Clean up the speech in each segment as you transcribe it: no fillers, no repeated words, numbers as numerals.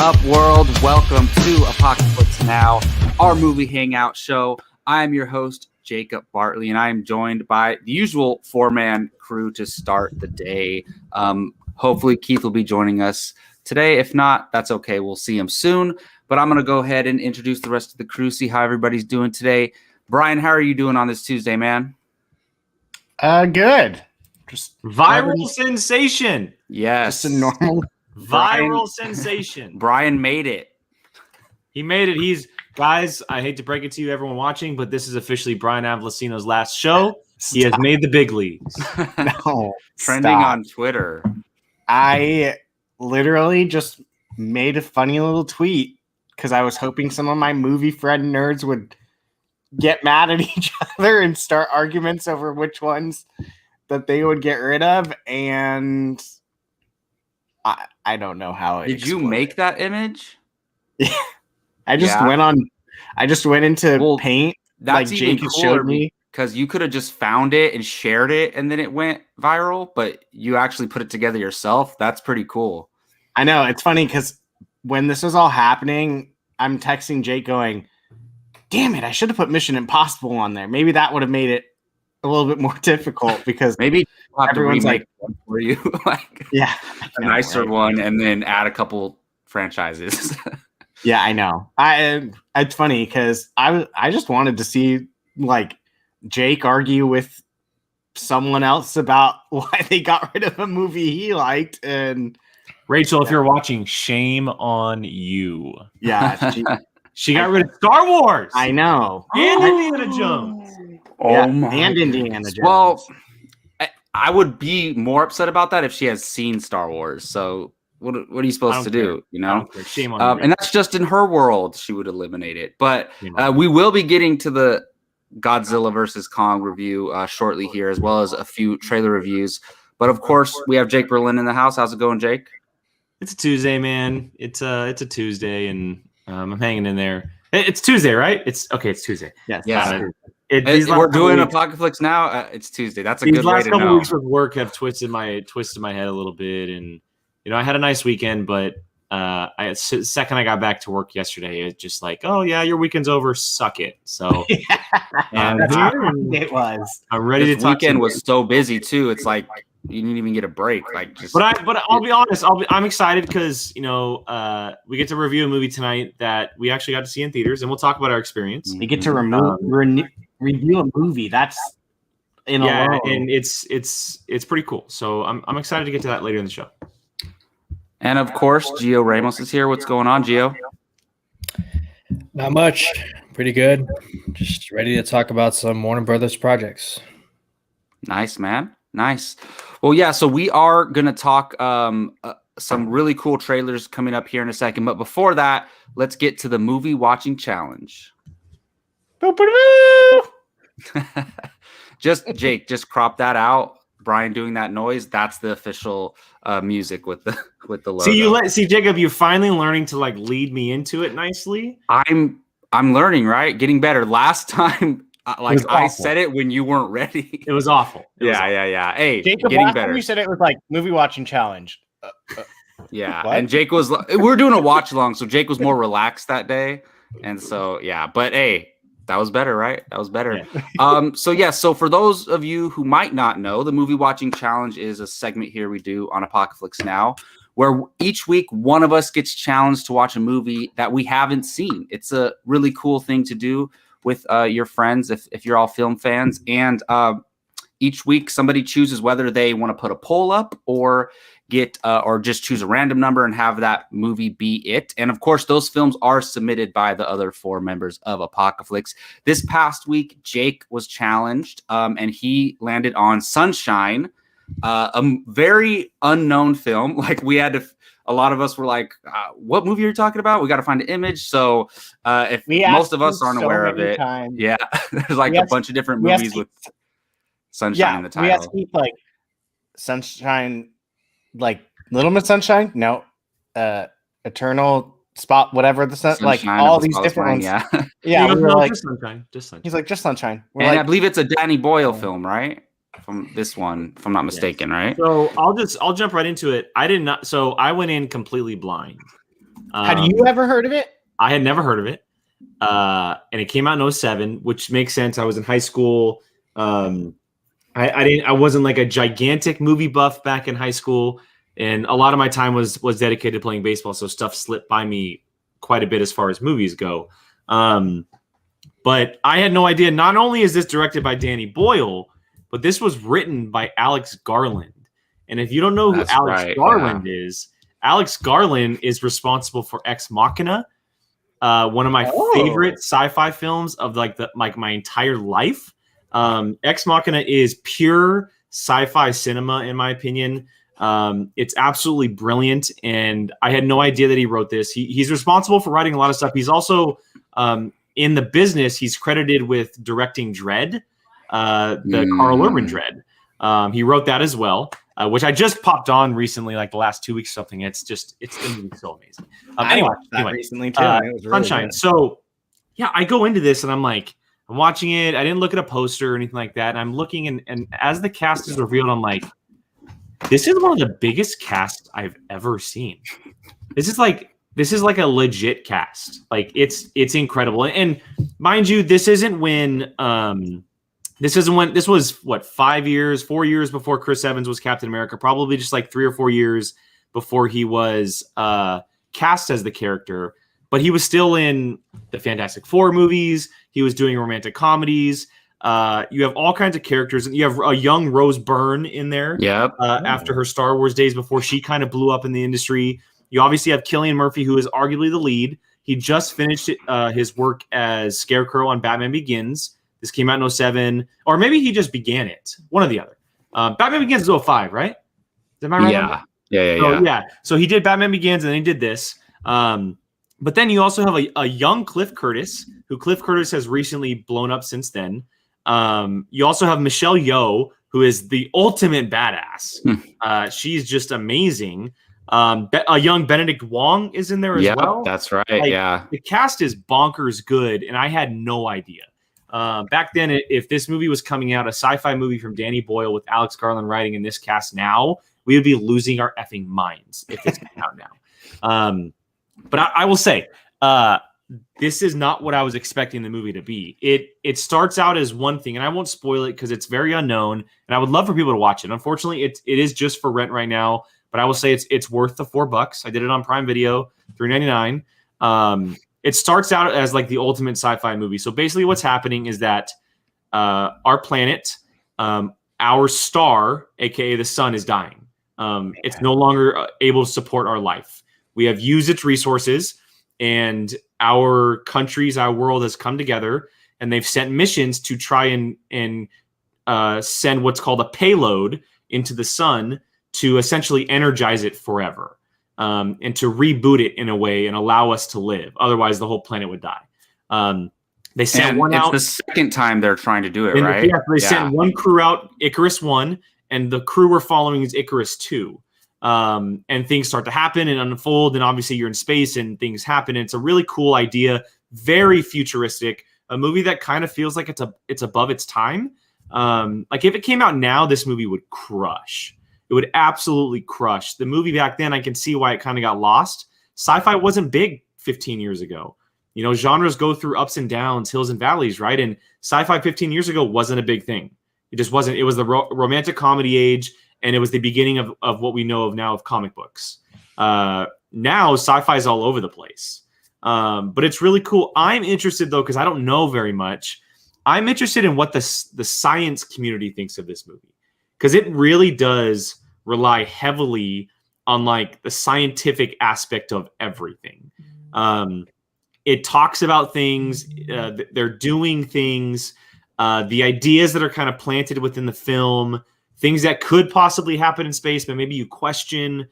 up, world? Welcome to Apocaflix Now, our movie hangout show. I am your host, Jacob Bartley, and I am joined by the usual four-man crew to start the day. Hopefully, Keith will be joining us today. If not, that's okay. We'll see him soon. But I'm going to go ahead and introduce the rest of the crew, see how everybody's doing today. Brian, how are you doing on this Tuesday, man? Good. Just viral sensation. Yes. Just a normal viral sensation. Brian made it. He made it. Guys, I hate to break it to you, everyone watching, but this is officially Brian Avellino's last show. He has made the big leagues. No, Trending on Twitter. I literally just made a funny little tweet because I was hoping some of my movie friend nerds would get mad at each other and start arguments over which ones that they would get rid of, and I don't know how it Did you make that image? Yeah. I just went into Paint. That's like even Jake cooler showed me. Because you could have just found it and shared it and then it went viral, but you actually put it together yourself. That's pretty cool. I know. It's funny because when this was all happening, I'm texting Jake going, damn it, I should have put Mission Impossible on there. Maybe that would have made it a little bit more difficult because maybe I'll have to everyone's remake like, one for you. Like yeah, a nicer one and then add a couple franchises. Yeah, I know. It's funny because I just wanted to see like Jake argue with someone else about why they got rid of a movie he liked. And Rachel, if you're watching, shame on you. Yeah, she got rid of Star Wars. I know. And Indiana Jones. And Indiana Jones. Well, I would be more upset about that if she has seen Star Wars. So what are you supposed to do? You know, shame on you. And that's just in her world. She would eliminate it. But we will be getting to the Godzilla versus Kong review shortly here, as well as a few trailer reviews. But of course, we have Jake Berlin in the house. How's it going, Jake? It's a Tuesday, man. It's a Tuesday, and I'm hanging in there. It's Tuesday, right? It's Tuesday. Yes. Yeah. We're doing Apocaflix now. It's Tuesday. That's a good way to know. These last couple weeks with work have twisted my head a little bit, and I had a nice weekend, but second I got back to work yesterday, it's just like, oh yeah, your weekend's over, suck it. So it was. I'm ready to talk. Weekend was so busy too. It's like you didn't even get a break. Like, but I'll be honest. I'm excited because we get to review a movie tonight that we actually got to see in theaters, and we'll talk about our experience. We get to review a movie that's and it's pretty cool. So I'm excited to get to that later in the show. And of course, Gio Ramos is here. What's going on, Gio? Not much. Pretty good. Just ready to talk about some Warner Brothers projects. Nice, man. Nice. Well, yeah, so we are going to talk some really cool trailers coming up here in a second. But before that, let's get to the movie watching challenge. Jake, just crop that out. Brian doing that noise, that's the official music with the logo. See Jacob, you're finally learning to like lead me into it nicely. I'm learning, right? Getting better. Last time I said it when you weren't ready. It was awful. Yeah. Hey, Jacob, getting last better. time you said it was like movie watching challenge. Yeah, what? And Jake was we're doing a watch along, so Jake was more relaxed that day. And so but hey, that was better, right? That was better. Yeah. So for those of you who might not know, the Movie Watching Challenge is a segment here we do on Apocaflix Now, where each week one of us gets challenged to watch a movie that we haven't seen. It's a really cool thing to do with your friends if you're all film fans. And each week somebody chooses whether they want to put a poll up or or just choose a random number and have that movie be it. And of course, those films are submitted by the other four members of Apocaflix. This past week, Jake was challenged and he landed on Sunshine, a very unknown film. Like a lot of us were like, what movie are you talking about? We got to find an image. So if most of us aren't aware of it, yeah, there's like a bunch of different movies with Sunshine in the title. We asked Keith, like Sunshine, like Little Miss Sunshine, no, Eternal Spot, whatever the sun, like all these different ones. Yeah, we were like, just Sunshine. He's like, just Sunshine. And I believe it's a Danny Boyle film, right? From this one, if I'm not mistaken, right? So I'll jump right into it. So I went in completely blind. Had you ever heard of it? I had never heard of it. And it came out in 2007, which makes sense. I was in high school. I wasn't like a gigantic movie buff back in high school, and a lot of my time was dedicated to playing baseball, so stuff slipped by me quite a bit as far as movies go. But I had no idea. Not only is this directed by Danny Boyle, but this was written by Alex Garland. And if you don't know who Alex Garland is, Alex Garland is responsible for Ex Machina, one of my favorite sci-fi films of like my entire life. Ex Machina is pure sci-fi cinema, in my opinion. It's absolutely brilliant, and I had no idea that he wrote this. He's responsible for writing a lot of stuff. He's also in the business. He's credited with directing Dredd, the Carl Urban Dredd. He wrote that as well. Which I just popped on recently, like the last 2 weeks or something. It's the movie so amazing. I watched that recently too. It was really Sunshine. good. So yeah, I go into this and I'm like, I'm watching it. I didn't look at a poster or anything like that. And I'm looking and as the cast is revealed, I'm like, this is one of the biggest casts I've ever seen. This is like a legit cast. Like it's incredible. And mind you, this isn't when this was what 4 years before Chris Evans was Captain America, probably just like 3 or 4 years before he was cast as the character. But he was still in the Fantastic Four movies. He was doing romantic comedies. You have all kinds of characters. You have a young Rose Byrne in there. Yep. After her Star Wars days before she kind of blew up in the industry. You obviously have Cillian Murphy, who is arguably the lead. He just finished his work as Scarecrow on Batman Begins. This came out in 2007, or maybe he just began it. One or the other. Batman Begins is 2005, right? Am I right? Yeah. So he did Batman Begins, and then he did this. But then you also have a young Cliff Curtis, who Cliff Curtis has recently blown up since then. You also have Michelle Yeoh, who is the ultimate badass. She's just amazing. A young Benedict Wong is in there as well. That's right. The cast is bonkers good, and I had no idea. Back then, if this movie was coming out, a sci-fi movie from Danny Boyle with Alex Garland writing in this cast now, we would be losing our effing minds if this came out now. But I will say, this is not what I was expecting the movie to be. It starts out as one thing, and I won't spoil it because it's very unknown, and I would love for people to watch it. Unfortunately, it is just for rent right now, but I will say it's worth the $4. I did it on Prime Video, $3.99. It starts out as like the ultimate sci-fi movie. So basically what's happening is that our planet, our star, aka the sun, is dying. It's no longer able to support our life. We have used its resources, and our countries, our world has come together, and they've sent missions to try and send what's called a payload into the sun to essentially energize it forever. And to reboot it in a way and allow us to live. Otherwise, the whole planet would die. They sent one out. It's the second time they're trying to do it, right? Yeah, they sent one crew out, Icarus 1, and the crew we're following is Icarus 2. And things start to happen and unfold, and obviously you're in space and things happen. And it's a really cool idea, very futuristic, a movie that kind of feels like it's above its time. Like if it came out now, this movie would crush. It would absolutely crush. The movie back then, I can see why it kind of got lost. Sci-fi wasn't big 15 years ago. You know, genres go through ups and downs, hills and valleys, right? And sci-fi 15 years ago wasn't a big thing. It just wasn't. It was the romantic comedy age, and it was the beginning of what we know of now of comic books. Now, sci-fi is all over the place. But it's really cool. I'm interested, though, because I don't know very much. I'm interested in what the science community thinks of this movie. Because it really does rely heavily on like the scientific aspect of everything. It talks about things, they're doing things, the ideas that are kind of planted within the film, things that could possibly happen in space, but maybe you question.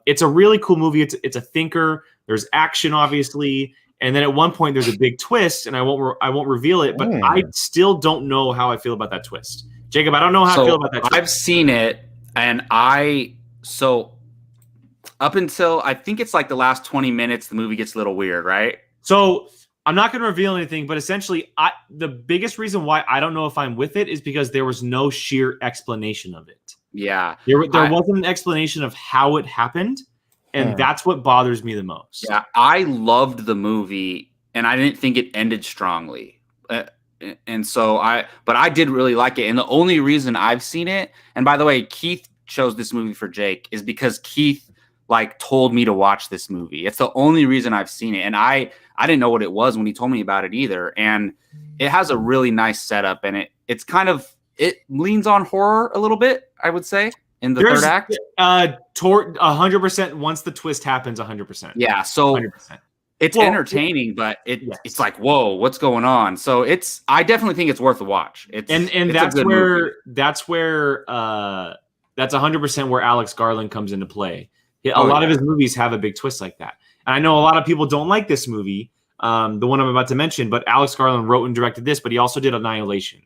It's a really cool movie. It's a thinker. There's action, obviously, and then at one point there's a big twist, and I won't reveal it, but I still don't know how I feel about that twist. Jacob, I don't know how I feel about that. I've seen it, and up until I think it's like the last 20 minutes, the movie gets a little weird, right? So I'm not going to reveal anything, but essentially, the biggest reason why I don't know if I'm with it is because there was no sheer explanation of it. Yeah. There wasn't an explanation of how it happened, And that's what bothers me the most. Yeah, I loved the movie, and I didn't think it ended strongly. And so but I did really like it. And the only reason I've seen it, and by the way, Keith chose this movie for Jake, is because Keith like told me to watch this movie. It's the only reason I've seen it. And I didn't know what it was when he told me about it either. And it has a really nice setup, and it leans on horror a little bit, I would say, in the third act. 100% once the twist happens, 100%. Yeah, so 100%. It's entertaining, but it's like, whoa, what's going on? So I definitely think it's worth a watch. It's that's where that's 100% where Alex Garland comes into play. A lot of his movies have a big twist like that. And I know a lot of people don't like this movie, the one I'm about to mention, but Alex Garland wrote and directed this, but he also did Annihilation.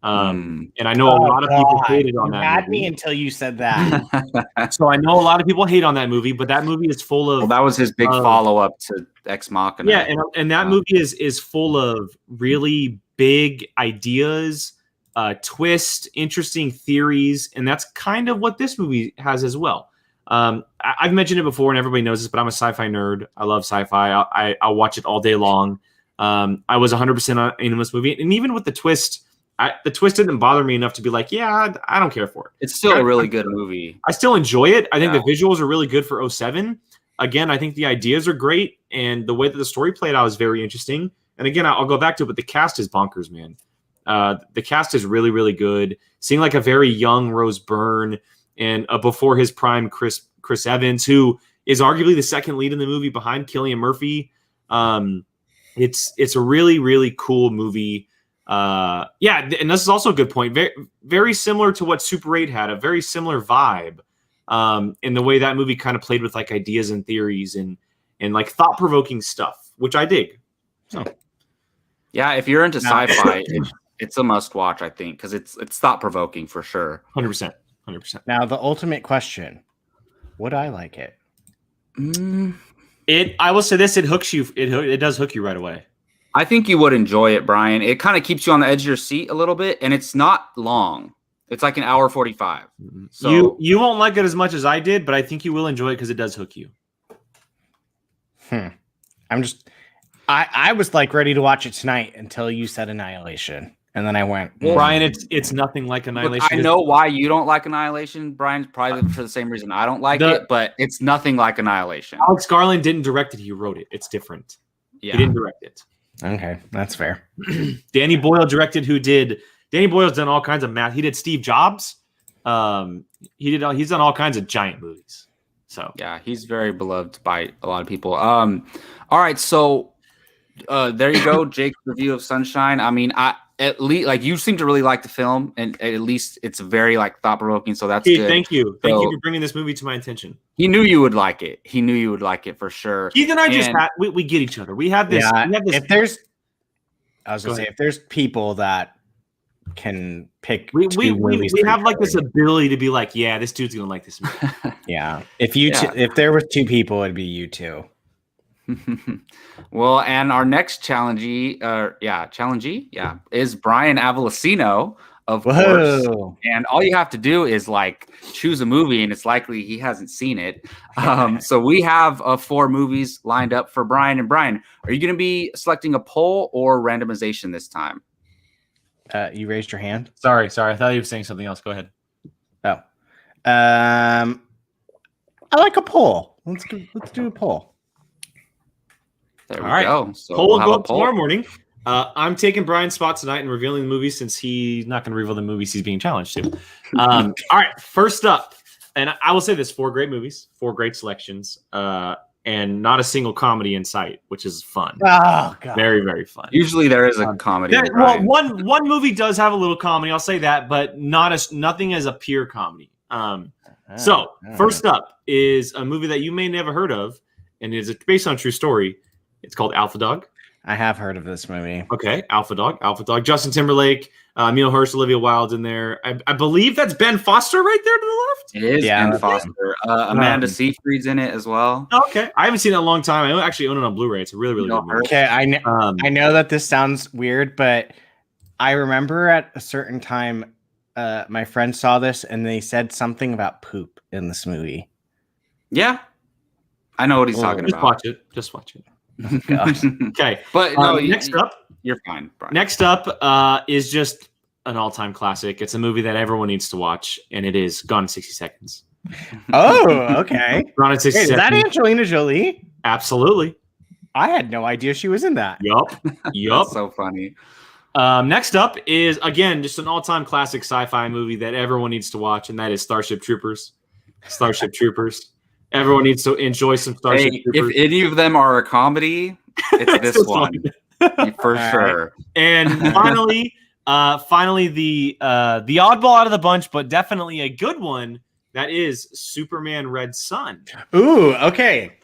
And I know a lot of people hated on that movie. You had me until you said that. So I know a lot of people hate on that movie, but that movie is full of... Well, that was his big follow-up to Ex Machina. Yeah, and that movie is full of really big ideas, twist, interesting theories, and that's kind of what this movie has as well. I've mentioned it before, and everybody knows this, but I'm a sci-fi nerd. I love sci-fi. I'll watch it all day long. I was 100% in this movie, and even with the twist... the twist didn't bother me enough to be like, yeah, I don't care for it. It's still a really good movie. I still enjoy it. I think the visuals are really good for 07. Again, I think the ideas are great, and the way that the story played out is very interesting. And again, I'll go back to it, but the cast is bonkers, man. The cast is really, really good. Seeing like a very young Rose Byrne and before his prime Chris Evans, who is arguably the second lead in the movie behind Cillian Murphy. It's a really, really cool movie. And this is also a good point. Very, very similar to what Super 8 had, a very similar vibe in the way that movie kind of played with like ideas and theories and like thought-provoking stuff, which I dig. So, yeah, if you're into sci-fi, it's a must-watch, I think, because it's thought-provoking for sure. 100%. Now, the ultimate question: would I like it? I will say this: it hooks you. It does hook you right away. I think you would enjoy it, Brian. It kind of keeps you on the edge of your seat a little bit, and it's not long. It's like an hour 45. So you won't like it as much as I did, but I think you will enjoy it because it does hook you. I was like ready to watch it tonight until you said Annihilation, and then I went, Brian, it's nothing like Annihilation. Look, I know why you don't like Annihilation, Brian. Probably for the same reason I don't like it, but it's nothing like Annihilation. Alex Garland didn't direct it; he wrote it. It's different. Yeah. He didn't direct it. Okay, that's fair. Danny Boyle directed. Danny Boyle's done all kinds of math. He did Steve Jobs. He's done all kinds of giant movies. So yeah, he's very beloved by a lot of people. All right, so there you go, Jake's review of Sunshine. I mean, at least like you seem to really like the film, and at least it's very like thought provoking. So that's good. Thank you for bringing this movie to my attention. He knew you would like it. He knew you would like it for sure. Keith and I we get each other. We have this. Yeah, we have this. If there's people that can pick, we have like this ability to be like, yeah, this dude's gonna like this movie. Yeah, if there were two people, it'd be you two. Well, and our next challengee, is Brian Avalosino, of course. And all you have to do is like choose a movie, and it's likely he hasn't seen it. So we have 4 movies lined up for Brian. And Brian, are you going to be selecting a poll or randomization this time? You raised your hand. Sorry. I thought you were saying something else. Go ahead. Oh, I like a poll. Let's do a poll. There we go. So poll will go up tomorrow morning. I'm taking Brian's spot tonight and revealing the movies since he's not going to reveal the movies he's being challenged to. All right, first up, and I will say this: 4 great movies, 4 great selections, and not a single comedy in sight, which is fun. Oh god, very very fun. Usually there is a comedy. One movie does have a little comedy. I'll say that, but nothing as a pure comedy. First up is a movie that you may never heard of, and is based on a true story. It's called Alpha Dog. I have heard of this movie. Okay, Alpha Dog. Justin Timberlake, Emil Hirsch, Olivia Wilde's in there. I believe that's Ben Foster right there to the left. It is Ben Foster. Amanda Seyfried's in it as well. Okay, I haven't seen it in a long time. I actually own it on Blu-ray. It's a really, really good movie. Okay, I know that this sounds weird, but I remember at a certain time, my friend saw this and they said something about poop in this movie. Yeah. I know what he's talking Just about. watch it. Just watch it. Okay. But no, next up, you're fine, Brian. Next up is just an all-time classic. It's a movie that everyone needs to watch, and it is Gone in 60 Seconds. Oh, okay. Gone in 60 Wait, is Seconds. that Angelina Jolie? Absolutely. I had no idea she was in that. Yup. That's so funny. Next up is, again, just an all-time classic sci-fi movie that everyone needs to watch, and that is Starship Troopers. Starship Troopers. Everyone needs to enjoy some Starship Troopers. If any of them are a comedy, it's this one. For sure. And finally, the oddball out of the bunch, but definitely a good one. That is Superman Red Sun. Ooh, okay.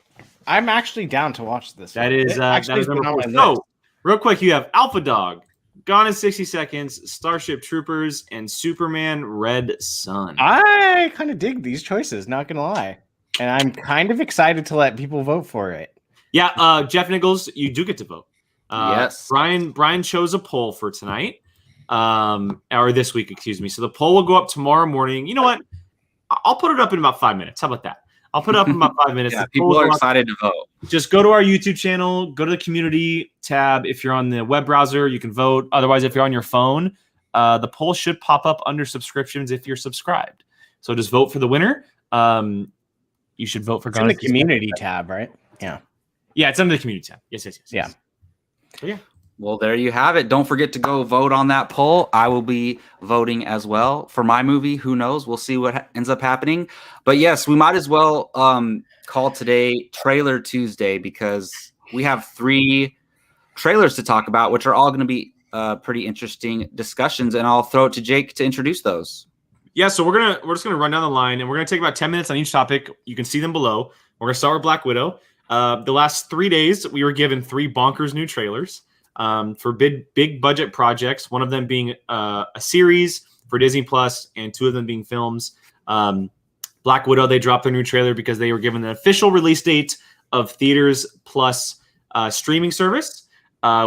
I'm actually down to watch this. That is number 4. So, real quick, you have Alpha Dog, Gone in 60 Seconds, Starship Troopers, and Superman Red Sun. I kind of dig these choices, not gonna lie. And I'm kind of excited to let people vote for it. Yeah, Jeff Nichols, you do get to vote. Yes. Brian chose a poll for tonight, or this week, excuse me. So the poll will go up tomorrow morning. You know what? I'll put it up in about 5 minutes. How about that? I'll put it up in about 5 minutes. Yeah, people are excited to vote. Just go to our YouTube channel, go to the community tab. If you're on the web browser, you can vote. Otherwise, if you're on your phone, the poll should pop up under subscriptions if you're subscribed. So just vote for the winner. You should vote for It's in the community tab, right? Yeah. Yeah, it's under the community tab. Yes. Yeah. So, yeah. Well, there you have it. Don't forget to go vote on that poll. I will be voting as well for my movie. Who knows? We'll see what ends up happening. But yes, we might as well call today Trailer Tuesday because we have 3 trailers to talk about, which are all going to be pretty interesting discussions. And I'll throw it to Jake to introduce those. Yeah, so we're just gonna run down the line, and we're gonna take about 10 minutes on each topic. You can see them below. We're gonna start with Black Widow. The last 3 days, we were given 3 bonkers new trailers for big budget projects. One of them being a series for Disney Plus, and 2 of them being films. Black Widow, they dropped their new trailer because they were given the official release date of theaters plus streaming service,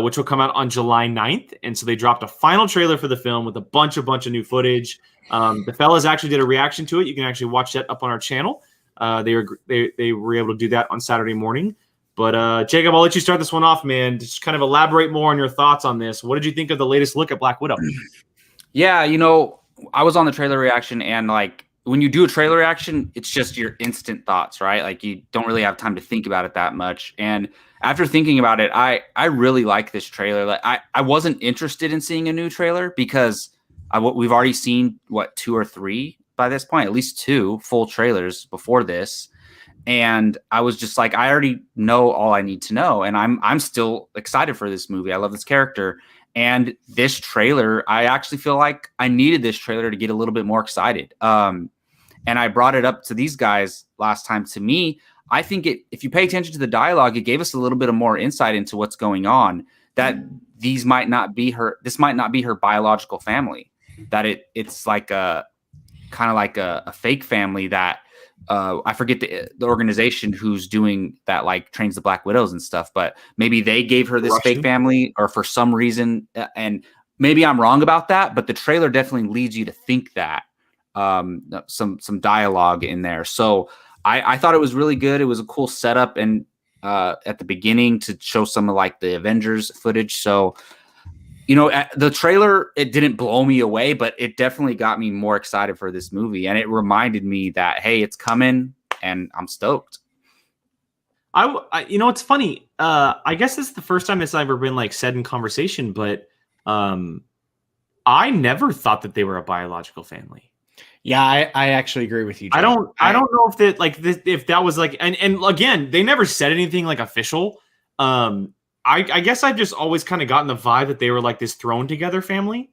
which will come out on July 9th. And so they dropped a final trailer for the film with a bunch of new footage. The fellas actually did a reaction to it. You can actually watch that up on our channel. They were able to do that on Saturday morning. But Jacob, I'll let you start this one off, man. Just kind of elaborate more on your thoughts on this. What did you think of the latest look at Black Widow? Yeah, I was on the trailer reaction, and like when you do a trailer reaction, it's just your instant thoughts, right? Like you don't really have time to think about it that much. And after thinking about it, I really like this trailer. Like I wasn't interested in seeing a new trailer because we've already seen 2 or 3 by this point, at least 2 full trailers before this. And I was just like, I already know all I need to know. And I'm still excited for this movie. I love this character. And this trailer, I actually feel like I needed this trailer to get a little bit more excited. And I brought it up to these guys last time. To me, I think if you pay attention to the dialogue, it gave us a little bit of more insight into what's going on, that this might not be her biological family, that it's like a kind of like a fake family that I forget the organization who's doing that, like trains the Black Widows and stuff, but maybe they gave her this fake family or for some reason. And maybe I'm wrong about that, but the trailer definitely leads you to think that some dialogue in there. So I thought it was really good. It was a cool setup. And at the beginning to show some of like the Avengers footage. So, the trailer, it didn't blow me away, but it definitely got me more excited for this movie. And it reminded me that, hey, it's coming and I'm stoked. It's funny. I guess this is the first time it's ever been like said in conversation, but I never thought that they were a biological family. Yeah, I actually agree with you, Jake. I don't know if that if that was like, and again, they never said anything like official. I guess I've just always kind of gotten the vibe that they were like this thrown together family,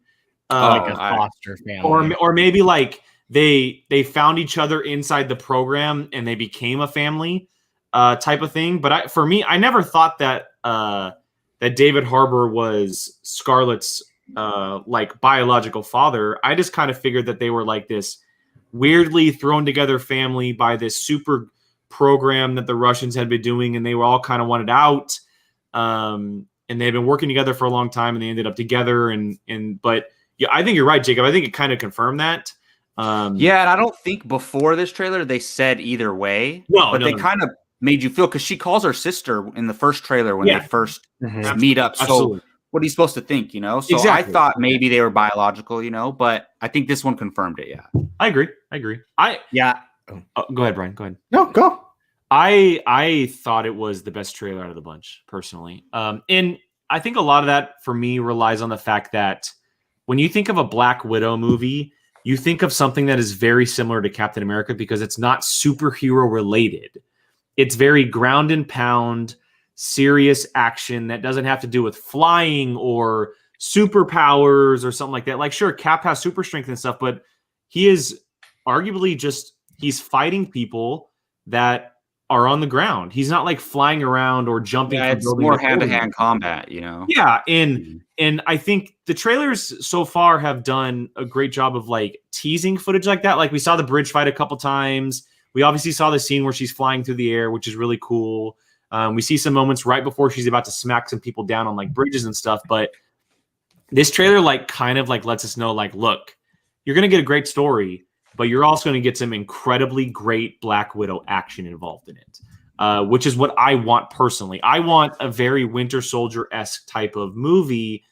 like a foster family, or maybe like they found each other inside the program and they became a family, type of thing. But for me, I never thought that that David Harbour was Scarlett's like biological father. I just kind of figured that they were like this weirdly thrown together family by this super program that the Russians had been doing, and they were all kind of wanted out. And they've been working together for a long time, and they ended up together. But yeah, I think you're right, Jacob. I think it kind of confirmed that. Yeah, and I don't think before this trailer they said either way. No, but they kind of made you feel? Because she calls her sister in the first trailer when they first Mhm. meet up. So Absolutely. what are you supposed to think? You know, so Exactly. I thought maybe they were biological. You know, but I think this one confirmed it. Yeah. I agree. Yeah. Go ahead, Brian. Go ahead. No, go. I thought it was the best trailer out of the bunch, personally. And I think a lot of that for me relies on the fact that when you think of a Black Widow movie, you think of something that is very similar to Captain America because it's not superhero related. It's very ground and pound, serious action that doesn't have to do with flying or superpowers or something like that. Like, sure, Cap has super strength and stuff, but he is arguably he's fighting people that are on the ground. He's not like flying around or jumping. Yeah, from it's building more to building. hand-to-hand combat. You know. Yeah, and I think the trailers so far have done a great job of like teasing footage like that. Like we saw the bridge fight a couple times. We obviously saw the scene where she's flying through the air, which is really cool. We see some moments right before she's about to smack some people down on like bridges and stuff. But this trailer like kind of like lets us know like, look, you're gonna get a great story, but you're also going to get some incredibly great Black Widow action involved in it, which is what I want personally. I want a very Winter Soldier-esque type of movie,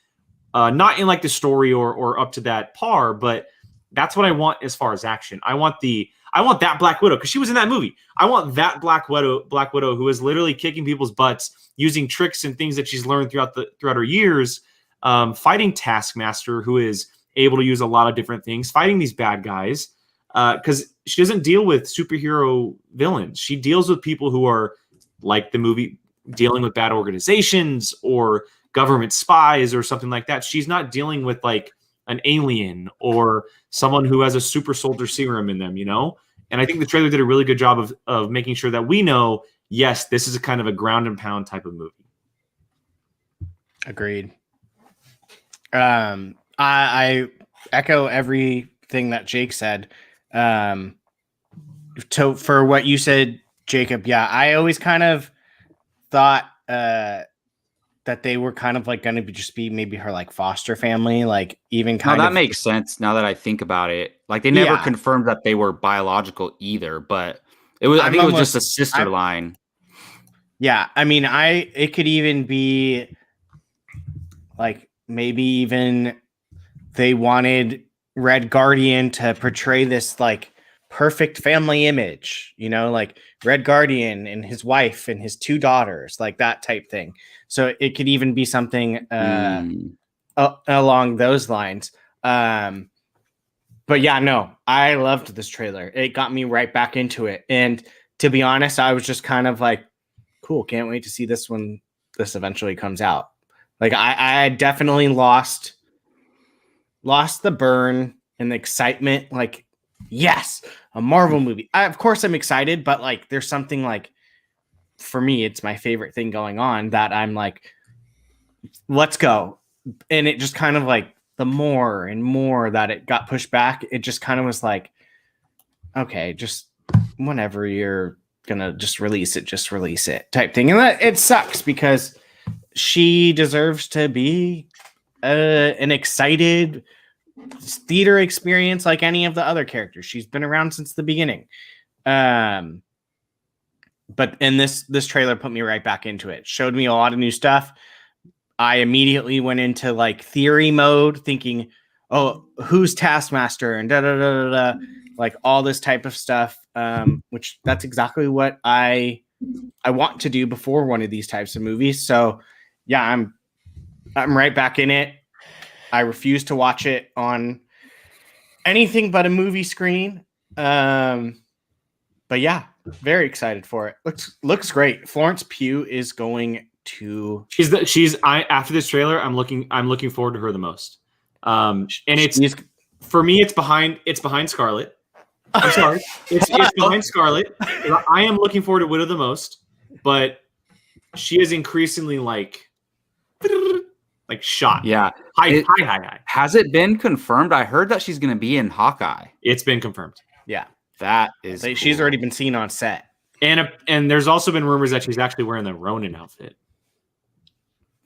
not in like the story or up to that par, but that's what I want as far as action. I want that Black Widow because she was in that movie. I want that Black Widow who is literally kicking people's butts, using tricks and things that she's learned throughout her years, fighting Taskmaster, who is able to use a lot of different things, fighting these bad guys. Because she doesn't deal with superhero villains. She deals with people who are, like the movie, dealing with bad organizations or government spies or something like that. She's not dealing with like an alien or someone who has a super soldier serum in them, you know? And I think the trailer did a really good job of making sure that we know, yes, this is a kind of a ground and pound type of movie. Agreed. I echo everything that Jake said. So for what you said, Jacob, yeah, I always kind of thought that they were kind of like going to be maybe her like foster family, like even kind No, of. that makes sense now that I think about it. Like they never confirmed that they were biological either, but it was. I think it was just a sister line. Yeah, I mean, it could even be like maybe even they wanted Red Guardian to portray this like perfect family image, you know, like Red Guardian and his wife and his 2 daughters, like that type thing. So it could even be something along those lines. But yeah, no, I loved this trailer. It got me right back into it. And to be honest, I was just kind of like, cool, can't wait to see this when this eventually comes out. Like I definitely lost the burn and the excitement. Like, yes, a Marvel movie. Of course I'm excited, but like there's something like, for me, it's my favorite thing going on that I'm like, let's go. And it just kind of like the more and more that it got pushed back, it just kind of was like, okay, just whenever you're gonna just release it type thing. And that it sucks because she deserves to be an excited theater experience like any of the other characters. She's been around since the beginning. But in this trailer put me right back into it. Showed me a lot of new stuff. I immediately went into like theory mode, thinking, oh, who's Taskmaster and da da da da da, like all this type of stuff. Which that's exactly what I want to do before one of these types of movies. So yeah, I'm right back in it. I refuse to watch it on anything but a movie screen. But yeah, very excited for it. Looks great. Florence Pugh is going to. After this trailer, I'm looking forward to her the most. And for me, it's behind Scarlett. I'm sorry, it's behind Scarlett. I am looking forward to Widow the most, but she is increasingly like shot. Yeah. High. Has it been confirmed? I heard that she's going to be in Hawkeye. It's been confirmed. Yeah. That is cool. She's already been seen on set. And there's also been rumors that she's actually wearing the Ronin outfit.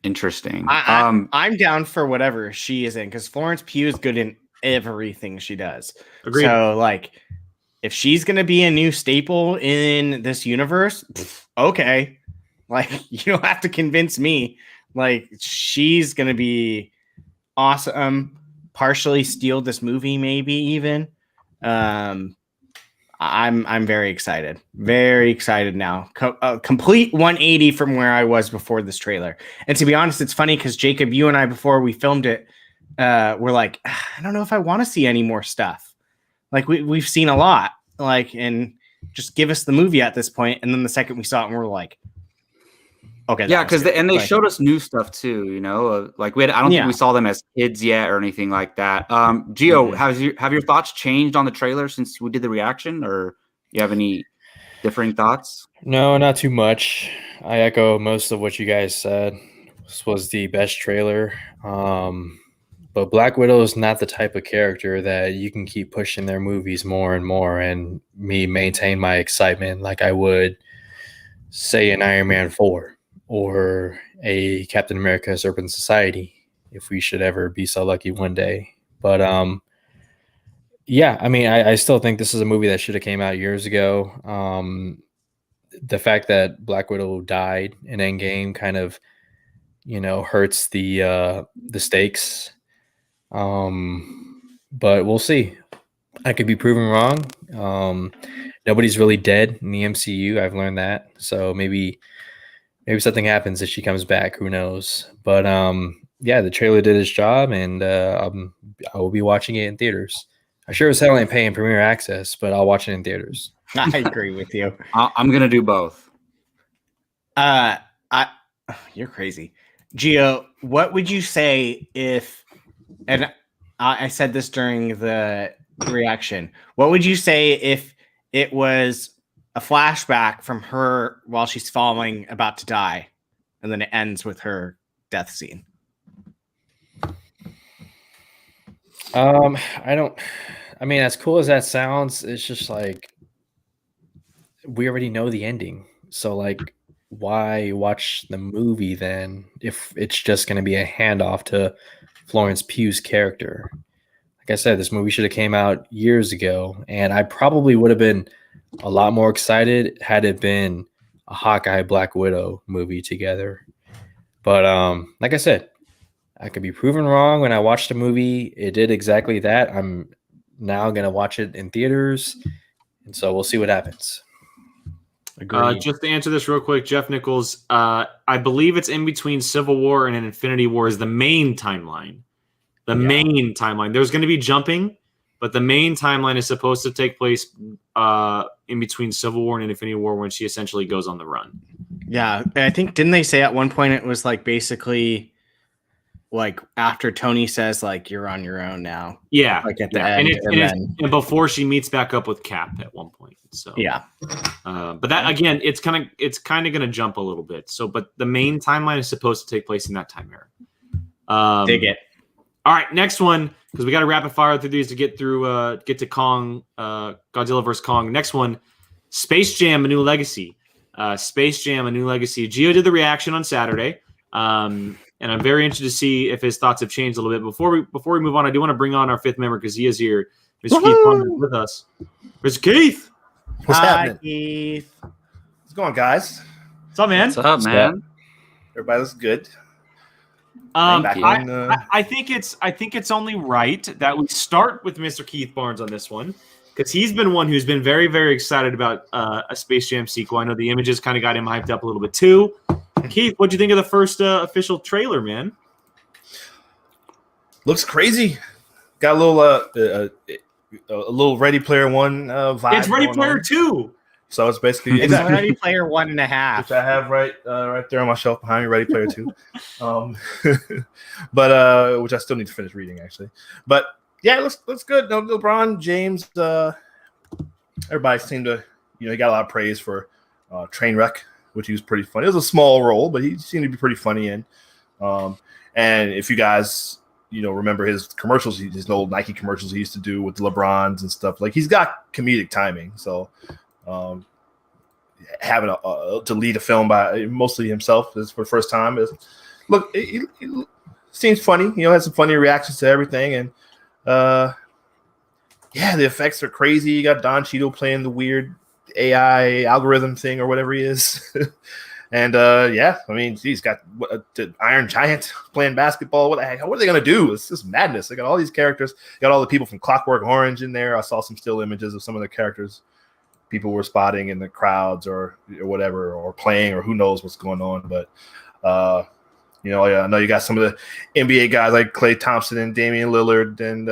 Interesting. I'm down for whatever she is in because Florence Pugh is good in everything she does. Agreed. So like if she's gonna be a new staple in this universe, okay. Like, you don't have to convince me. Like, she's gonna be awesome. Partially steal this movie, maybe even. I'm very excited. Very excited now. Complete 180 from where I was before this trailer. And to be honest, it's funny because Jacob, you and I, before we filmed it, we're like, I don't know if I want to see any more stuff. Like we've seen a lot. Like, and just give us the movie at this point. And then the second we saw it, and we're like, okay, yeah, because they like, showed us new stuff too. You know, like I don't think we saw them as kids yet or anything like that. Gio, have your thoughts changed on the trailer since we did the reaction, or you have any differing thoughts? No, not too much. I echo most of what you guys said. This was the best trailer. But Black Widow is not the type of character that you can keep pushing their movies more and more and me maintain my excitement like I would, say, an Iron Man 4 or a Captain America Serpent Society, if we should ever be so lucky one day. But yeah, I mean, I still think this is a movie that should have came out years ago. The fact that Black Widow died in Endgame kind of, hurts the stakes. But we'll see. I could be proven wrong. Nobody's really dead in the MCU. I've learned that. So maybe something happens if she comes back. Who knows? But yeah, the trailer did its job, and I will be watching it in theaters. I sure as hell ain't paying Premiere Access, but I'll watch it in theaters. I agree with you. I'm gonna do both. You're crazy, Gio. What would you say if? And I said this during the reaction. What would you say if it was a flashback from her while she's falling, about to die, and then it ends with her death scene? I mean, as cool as that sounds, it's just like we already know the ending. So like, why watch the movie then if it's just going to be a handoff to Florence Pugh's character? Like I said, this movie should have came out years ago, and I probably would have been a lot more excited had it been a Hawkeye Black Widow movie together. But like I said, I could be proven wrong. When I watched the movie, it did exactly that. I'm now going to watch it in theaters, and so we'll see what happens. Just to answer this real quick, Jeff Nichols, I believe it's in between Civil War and Infinity War is the main timeline. Main timeline. There's going to be jumping, but the main timeline is supposed to take place in between Civil War and Infinity War, when she essentially goes on the run. Yeah, I think, didn't they say at one point it was like basically like after Tony says like you're on your own now? Yeah, like at the end, and before she meets back up with Cap at one point. So yeah, but that again, it's kind of going to jump a little bit. So, but the main timeline is supposed to take place in that time era. Dig it. All right, next one, because we got to rapid fire through these to get to Kong, Godzilla vs. Kong. Next one, Space Jam: A New Legacy. Space Jam: A New Legacy. Gio did the reaction on Saturday, and I'm very interested to see if his thoughts have changed a little bit. Before we move on, I do want to bring on our fifth member because he is here. Mr. Keith Palmer is with us. Mr. Keith, what's happening? Keith. What's going on, guys? What's up, man? What's up, man? Everybody looks good. I think it's only right that we start with Mr. Keith Barnes on this one, because he's been one who's been very, very excited about a Space Jam sequel. I know the images kind of got him hyped up a little bit too. Keith, what'd you think of the first official trailer, man? Looks crazy. Got a little Ready Player One vibe. It's Ready Player 2. So it's basically it's Ready Player 1.5, which I have right there on my shelf behind me. Ready Player 2, but which I still need to finish reading actually. But yeah, it looks good. No, LeBron James. Everybody seemed to, he got a lot of praise for Trainwreck, which he was pretty funny. It was a small role, but he seemed to be pretty funny in. And if you guys remember his commercials, his old Nike commercials he used to do with the LeBrons and stuff, like he's got comedic timing. So. Having to lead a film by mostly himself is for the first time. It seems funny. Has some funny reactions to everything, and yeah, the effects are crazy. You got Don Cheadle playing the weird AI algorithm thing or whatever he is. And yeah, I mean, he's got the Iron Giant playing basketball. What the heck? What are they gonna do? It's just madness. They got all these characters. Got all the people from Clockwork Orange in there. I saw some still images of some of the characters people were spotting in the crowds or whatever, or playing, or who knows what's going on. But you know, I know you got some of the NBA guys like Klay Thompson and Damian Lillard and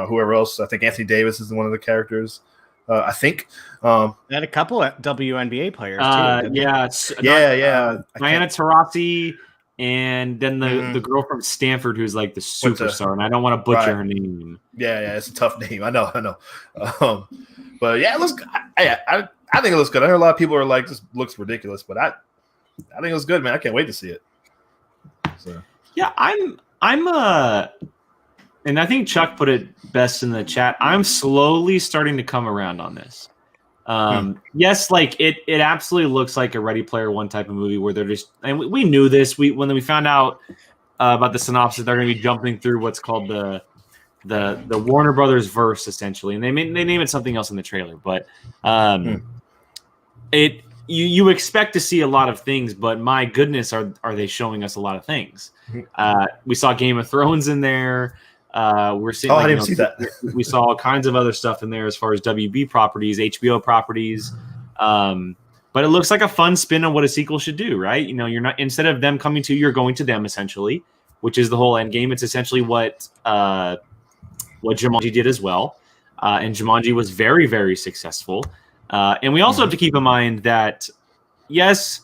whoever else. I think Anthony Davis is one of the characters. I think They had a couple of WNBA players too. yeah. Diana Taurasi, and then the girl from Stanford who's like the superstar, and I don't want to butcher her name. Yeah, it's a tough name. I know. But yeah, it looks. I think it looks good. I heard a lot of people are like, this looks ridiculous, but I think it looks good, man. I can't wait to see it. So yeah, I'm and I think Chuck put it best in the chat. I'm slowly starting to come around on this. Yes, like it absolutely looks like a Ready Player One type of movie where they're just, and we knew this. When we found out about the synopsis, they're going to be jumping through what's called the Warner Brothers verse, essentially, and they name it something else in the trailer. But you expect to see a lot of things, but my goodness, are they showing us a lot of things? We saw Game of Thrones in there. We're seeing. I didn't see that. We saw all kinds of other stuff in there as far as WB properties, HBO properties. But it looks like a fun spin on what a sequel should do, right? You know, you're not, instead of them coming to you, you're going to them, essentially, which is the whole end game. It's essentially what Jumanji did as well, and Jumanji was very, very successful. And we also have to keep in mind that, yes,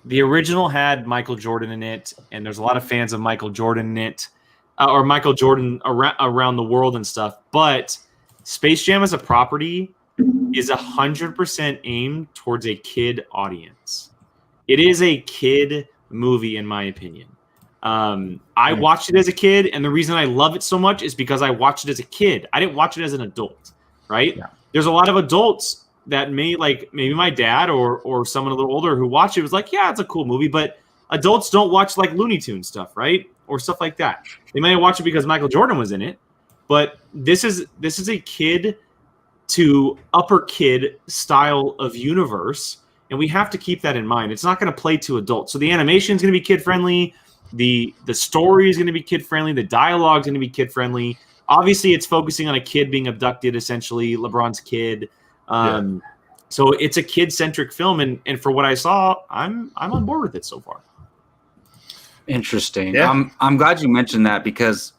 the original had Michael Jordan in it, and there's a lot of fans of Michael Jordan in it. Or Michael Jordan around the world and stuff. But Space Jam as a property is 100% aimed towards a kid audience. It is a kid movie, in my opinion. I watched it as a kid, and the reason I love it so much is because I watched it as a kid. I didn't watch it as an adult, right? Yeah. There's a lot of adults that maybe my dad or someone a little older who watched it was like, yeah, it's a cool movie, but adults don't watch like Looney Tunes stuff, right? Or stuff like that. They may watch it because Michael Jordan was in it, but this is a kid to upper kid style of universe, and we have to keep that in mind. It's not going to play to adults. So the animation is going to be kid friendly, the story is going to be kid friendly, the dialogue is going to be kid friendly. Obviously, it's focusing on a kid being abducted, essentially LeBron's kid. So it's a kid centric film, and for what I saw, I'm on board with it so far. Interesting. Yeah. I'm glad you mentioned that because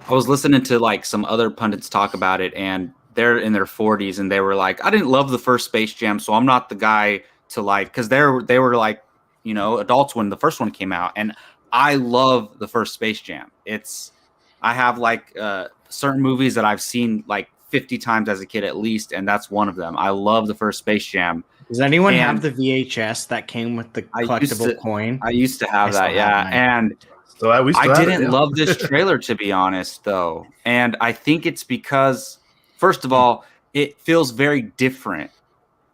I was listening to like some other pundits talk about it, and they're in their 40s, and they were like, I didn't love the first Space Jam, so I'm not the guy to like, because they were like, you know, adults when the first one came out, and I love the first Space Jam. I have like certain movies that I've seen like 50 times as a kid at least, and that's one of them. I love the first Space Jam. Does anyone have the VHS that came with the collectible coin? I used to have that, yeah. And so I didn't love this trailer, to be honest, though. And I think it's because, first of all, it feels very different,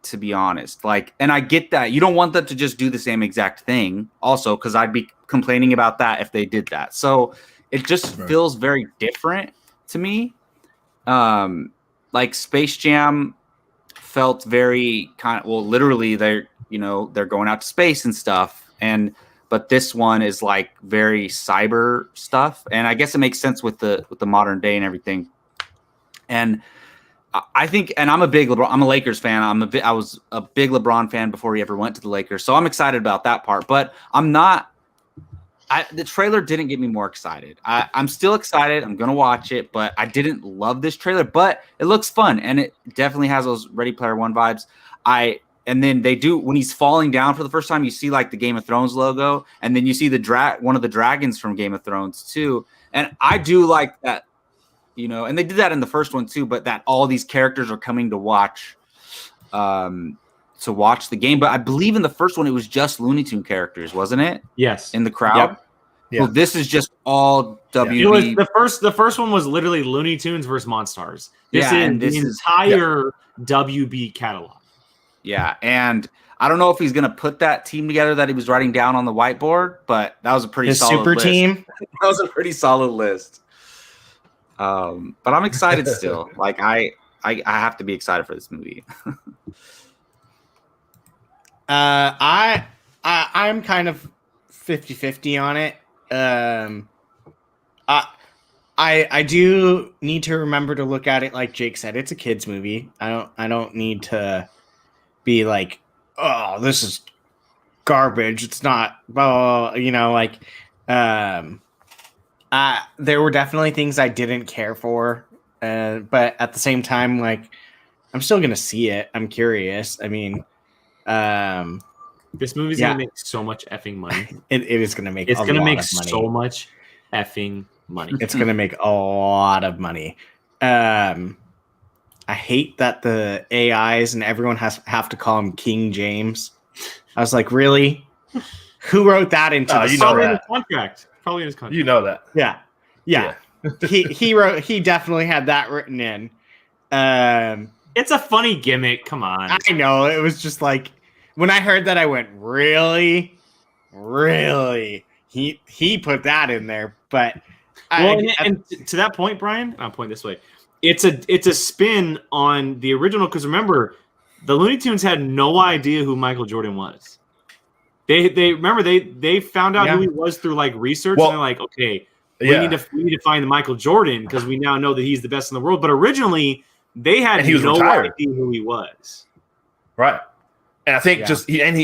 to be honest. Like, and I get that. You don't want them to just do the same exact thing, also, because I'd be complaining about that if they did that. So it just feels very different to me. Like Space Jam felt very literally they're going out to space and stuff, but this one is like very cyber stuff, and I guess it makes sense with the modern day and everything. And I think, and I'm a Lakers fan. I was a big LeBron fan before he ever went to the Lakers, so I'm excited about that part. But I'm not. The trailer didn't get me more excited. I'm still excited. I'm going to watch it, but I didn't love this trailer, but it looks fun. And it definitely has those Ready Player One vibes. And then they do, when he's falling down for the first time, you see like the Game of Thrones logo. And then you see one of the dragons from Game of Thrones too. And I do like that, you know, and they did that in the first one too, but that all these characters are coming to watch the game. But I believe in the first one, it was just Looney Tune characters, wasn't it? Yes. In the crowd. Yep. Yeah. Well, this is just all WB. It was the first one was literally Looney Tunes versus Monstars. This is the entire WB catalog. Yeah, and I don't know if he's going to put that team together that he was writing down on the whiteboard, but that was a pretty solid super list. Team. That was a pretty solid list. But I'm excited still. Like I have to be excited for this movie. I'm kind of 50-50 on it. I do need to remember to look at it like Jake said. It's a kids movie. I don't need to be like, oh, this is garbage. It's not, like. There were definitely things I didn't care for, but at the same time, like, I'm still gonna see it. I'm curious. I mean, this movie's gonna make so much effing money. It is gonna make. It's gonna make money. so much effing money. It's gonna make a lot of money. I hate that the AIs and everyone have to call him King James. I was like, really? Who wrote that into the probably in his contract? Probably in his contract. You know that. Yeah. He definitely had that written in. It's a funny gimmick. Come on. I know. It was just like when I heard that, I went, really? He put that in there, but and to that point, Brian, I'll point this way. It's a spin on the original because remember, the Looney Tunes had no idea who Michael Jordan was. They remember they found out who he was through like research, and they're like, okay, we need to find the Michael Jordan because we now know that he's the best in the world. But originally, they had no idea who he was. Right, and I think I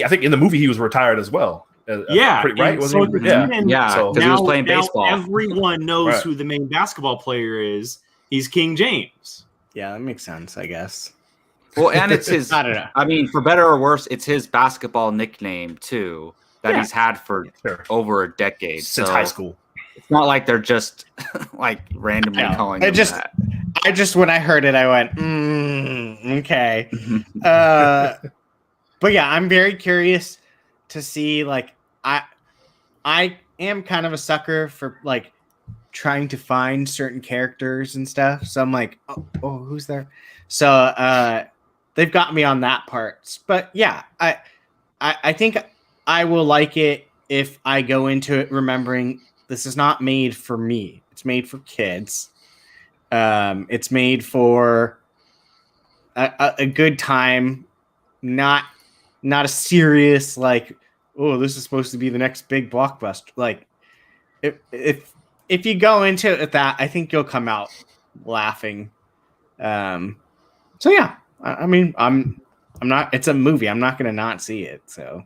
think in the movie he was retired as well. Right. Was so he? Because he was playing baseball. Everyone knows who the main basketball player is. He's King James. Yeah, that makes sense, I guess. Well, and it's his. I don't know. I mean, for better or worse, it's his basketball nickname too that he's had for over a decade since high school. It's not like they're just like randomly calling him that. I just when I heard it, I went, okay. But yeah, I'm very curious to see. Like, I am kind of a sucker for like trying to find certain characters and stuff. So I'm like, oh, who's there? So they've got me on that part. But yeah, I think I will like it if I go into it remembering this is not made for me. It's made for kids. It's made for a good time, not a serious like, oh, this is supposed to be the next big blockbuster. Like, if you go into it with that, I think you'll come out laughing. So yeah, I mean, I'm not. It's a movie. I'm not going to not see it. So.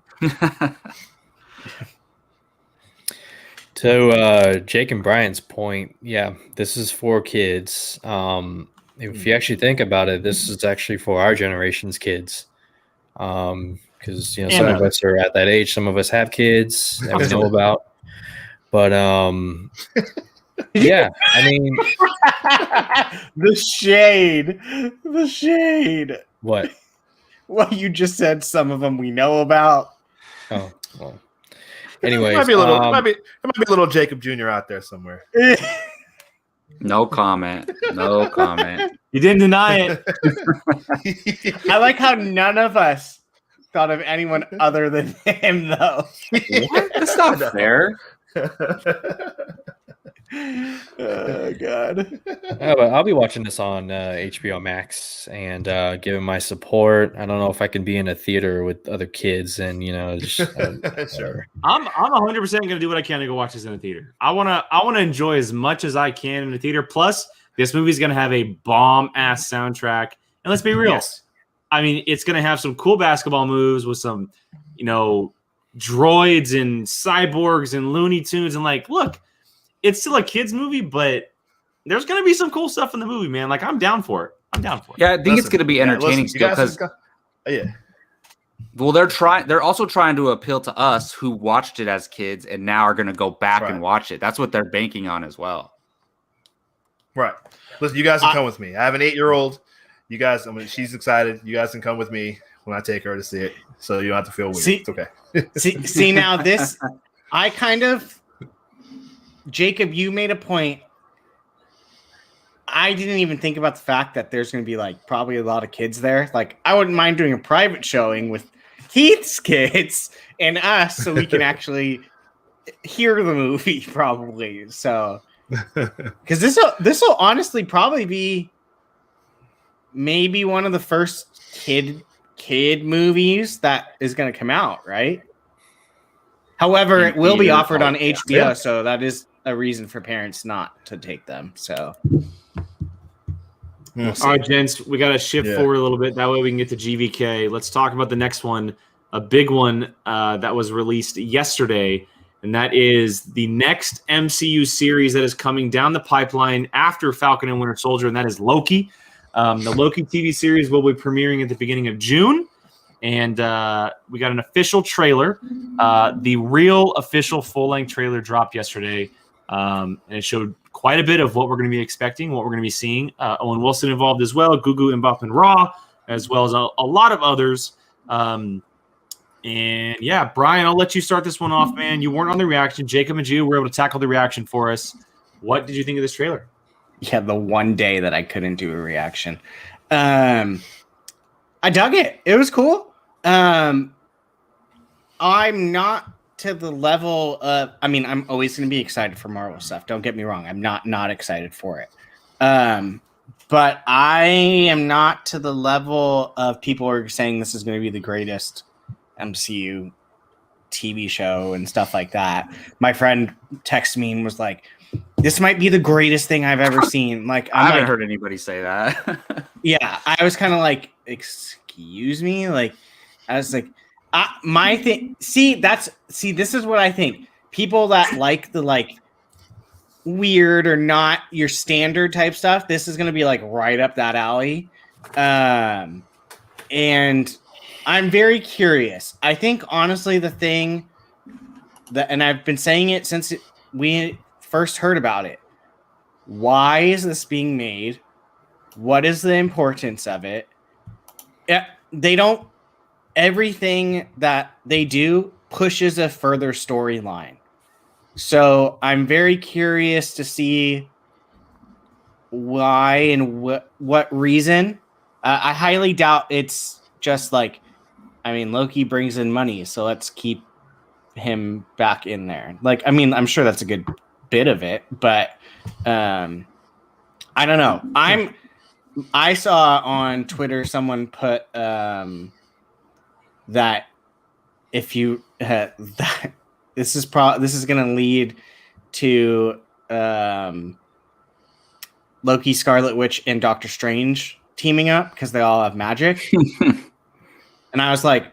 To Jake and Brian's point, yeah, this is for kids. If you actually think about it, this is actually for our generation's kids. Because some of us are at that age, some of us have kids that we know about. But yeah, I mean, the shade. What? Well, you just said some of them we know about. Oh, well. Anyways, it might be a little Jacob Jr. out there somewhere. No comment. You didn't deny it. I like how none of us thought of anyone other than him, though. What? That's not fair. Oh God. Yeah, but I'll be watching this on HBO Max and giving my support. I don't know if I can be in a theater with other kids and just sure. I'm 100% gonna do what I can to go watch this in the theater. I wanna enjoy as much as I can in the theater. Plus, this movie's gonna have a bomb ass soundtrack. And let's be real. Yes. I mean, it's gonna have some cool basketball moves with some, droids and cyborgs and Looney Tunes and like, look. It's still a kids movie, but there's going to be some cool stuff in the movie, man. Like, I'm down for it. Yeah, I think it's going to be entertaining still because well, they're also trying to appeal to us who watched it as kids and now are going to go back and watch it. That's what they're banking on as well. Right. Listen, you guys can come with me. I have an 8-year-old. You guys, she's excited. You guys can come with me when I take her to see it, so you don't have to feel weird. It's okay. see now this, I kind of. Jacob, you made a point. I didn't even think about the fact that there's going to be like probably a lot of kids there. Like, I wouldn't mind doing a private showing with Heath's kids and us so we can actually hear the movie probably. So Because this will honestly probably be maybe one of the first kid movies that is going to come out, right? However, it will be offered on HBO, so that is a reason for parents not to take them. So, all right, gents, we got to shift forward a little bit. That way we can get to GVK. Let's talk about the next one, a big one that was released yesterday, and that is the next MCU series that is coming down the pipeline after Falcon and Winter Soldier, and that is Loki. The Loki TV series will be premiering at the beginning of June. And we got an official trailer. The real official full-length trailer dropped yesterday, and it showed quite a bit of what we're going to be expecting, what we're going to be seeing. Owen Wilson involved as well, Gugu Mbatha-Raw, as well as a lot of others. And yeah, Brian, I'll let you start this one off, man. You weren't on the reaction. Jacob and Gio were able to tackle the reaction for us. What did you think of this trailer? Yeah, the one day that I couldn't do a reaction. I dug it. It was cool. I'm not to the level of, I mean, I'm always going to be excited for Marvel stuff. Don't get me wrong. I'm not excited for it. But I am not to the level of people who are saying this is going to be the greatest MCU TV show and stuff like that. My friend texted me and was like, this might be the greatest thing I've ever seen. Like, I haven't heard anybody say that. Yeah. I was kind of like, excuse me? Like, I was like, my thing. This is what I think. People that like the weird or not your standard type stuff, this is going to be like right up that alley. And I'm very curious. I think honestly, the thing that, and I've been saying it since we first heard about it. Why is this being made? What is the importance of it? They don't. Everything that they do pushes a further storyline. So I'm very curious to see why and what reason. I highly doubt it's just like, I mean, Loki brings in money, so let's keep him back in there. Like, I mean, I'm sure that's a good bit of it, but I don't know. I saw on Twitter someone put that if you that this is going to lead to Loki, Scarlet Witch, and Doctor Strange teaming up because they all have magic. And I was like,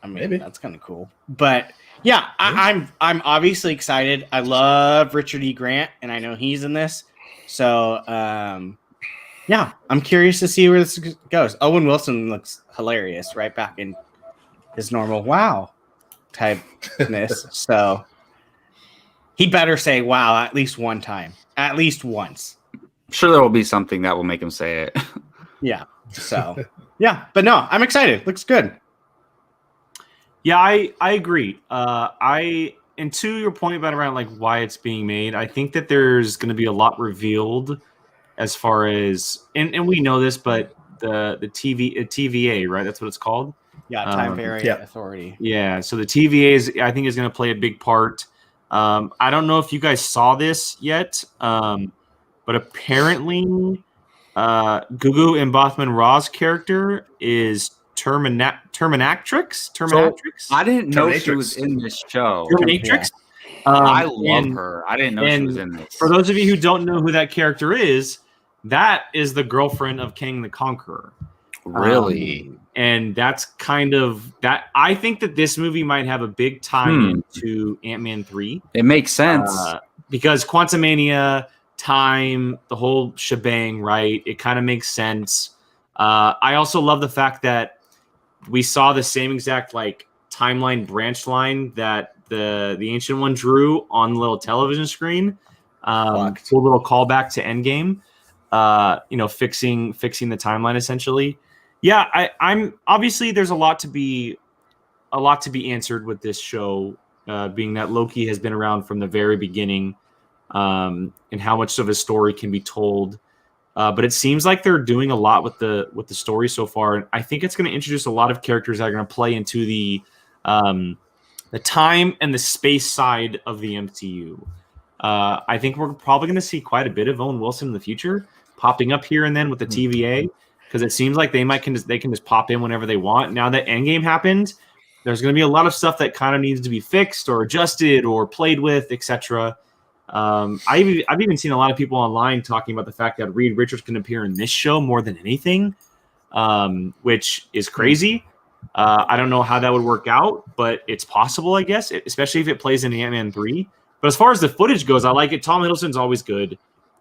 I mean, maybe that's kind of cool. But yeah, I'm obviously excited. I love Richard E. Grant, and I know he's in this. So yeah, I'm curious to see where this goes. Owen Wilson looks hilarious, right back in his normal wow typeness. So he better say wow at least one time, at least once. I'm sure there will be something that will make him say it. Yeah. So yeah, but no, I'm excited. Looks good. Yeah, I agree. And to your point about around like why it's being made, I think that there's going to be a lot revealed as far as, and we know this, but the TVA, right? That's what it's called. Yeah, Time Variant Authority. Yeah, so the TVA I think is going to play a big part. I don't know if you guys saw this yet, but apparently Gugu Mbatha-Raw's character is Terminatrix. So, I didn't know she was in this show. Terminatrix. I love her. I didn't know she was in this. For those of you who don't know who that character is, that is the girlfriend of Kang the Conqueror. Really? And that's kind of that. I think that this movie might have a big tie into Ant-Man 3. It makes sense. Because Quantumania, time, the whole shebang, right? It kind of makes sense. I also love the fact that we saw the same exact like timeline branch line that the Ancient One drew on the little television screen. Cool little callback to Endgame. Fixing the timeline essentially. Yeah, I'm obviously there's a lot to be answered with this show, being that Loki has been around from the very beginning, and how much of his story can be told. But it seems like they're doing a lot with the story so far, and I think it's going to introduce a lot of characters that are going to play into the time and the space side of the MCU. I think we're probably going to see quite a bit of Owen Wilson in the future, popping up here and then with the TVA, because it seems like they can just pop in whenever they want. Now that Endgame happened, there's going to be a lot of stuff that kind of needs to be fixed or adjusted or played with, etc. I've even seen a lot of people online talking about the fact that Reed Richards can appear in this show more than anything, which is crazy. I don't know how that would work out, but it's possible, I guess, especially if it plays in Ant-Man 3. But as far as the footage goes, I like it. Tom Hiddleston's always good.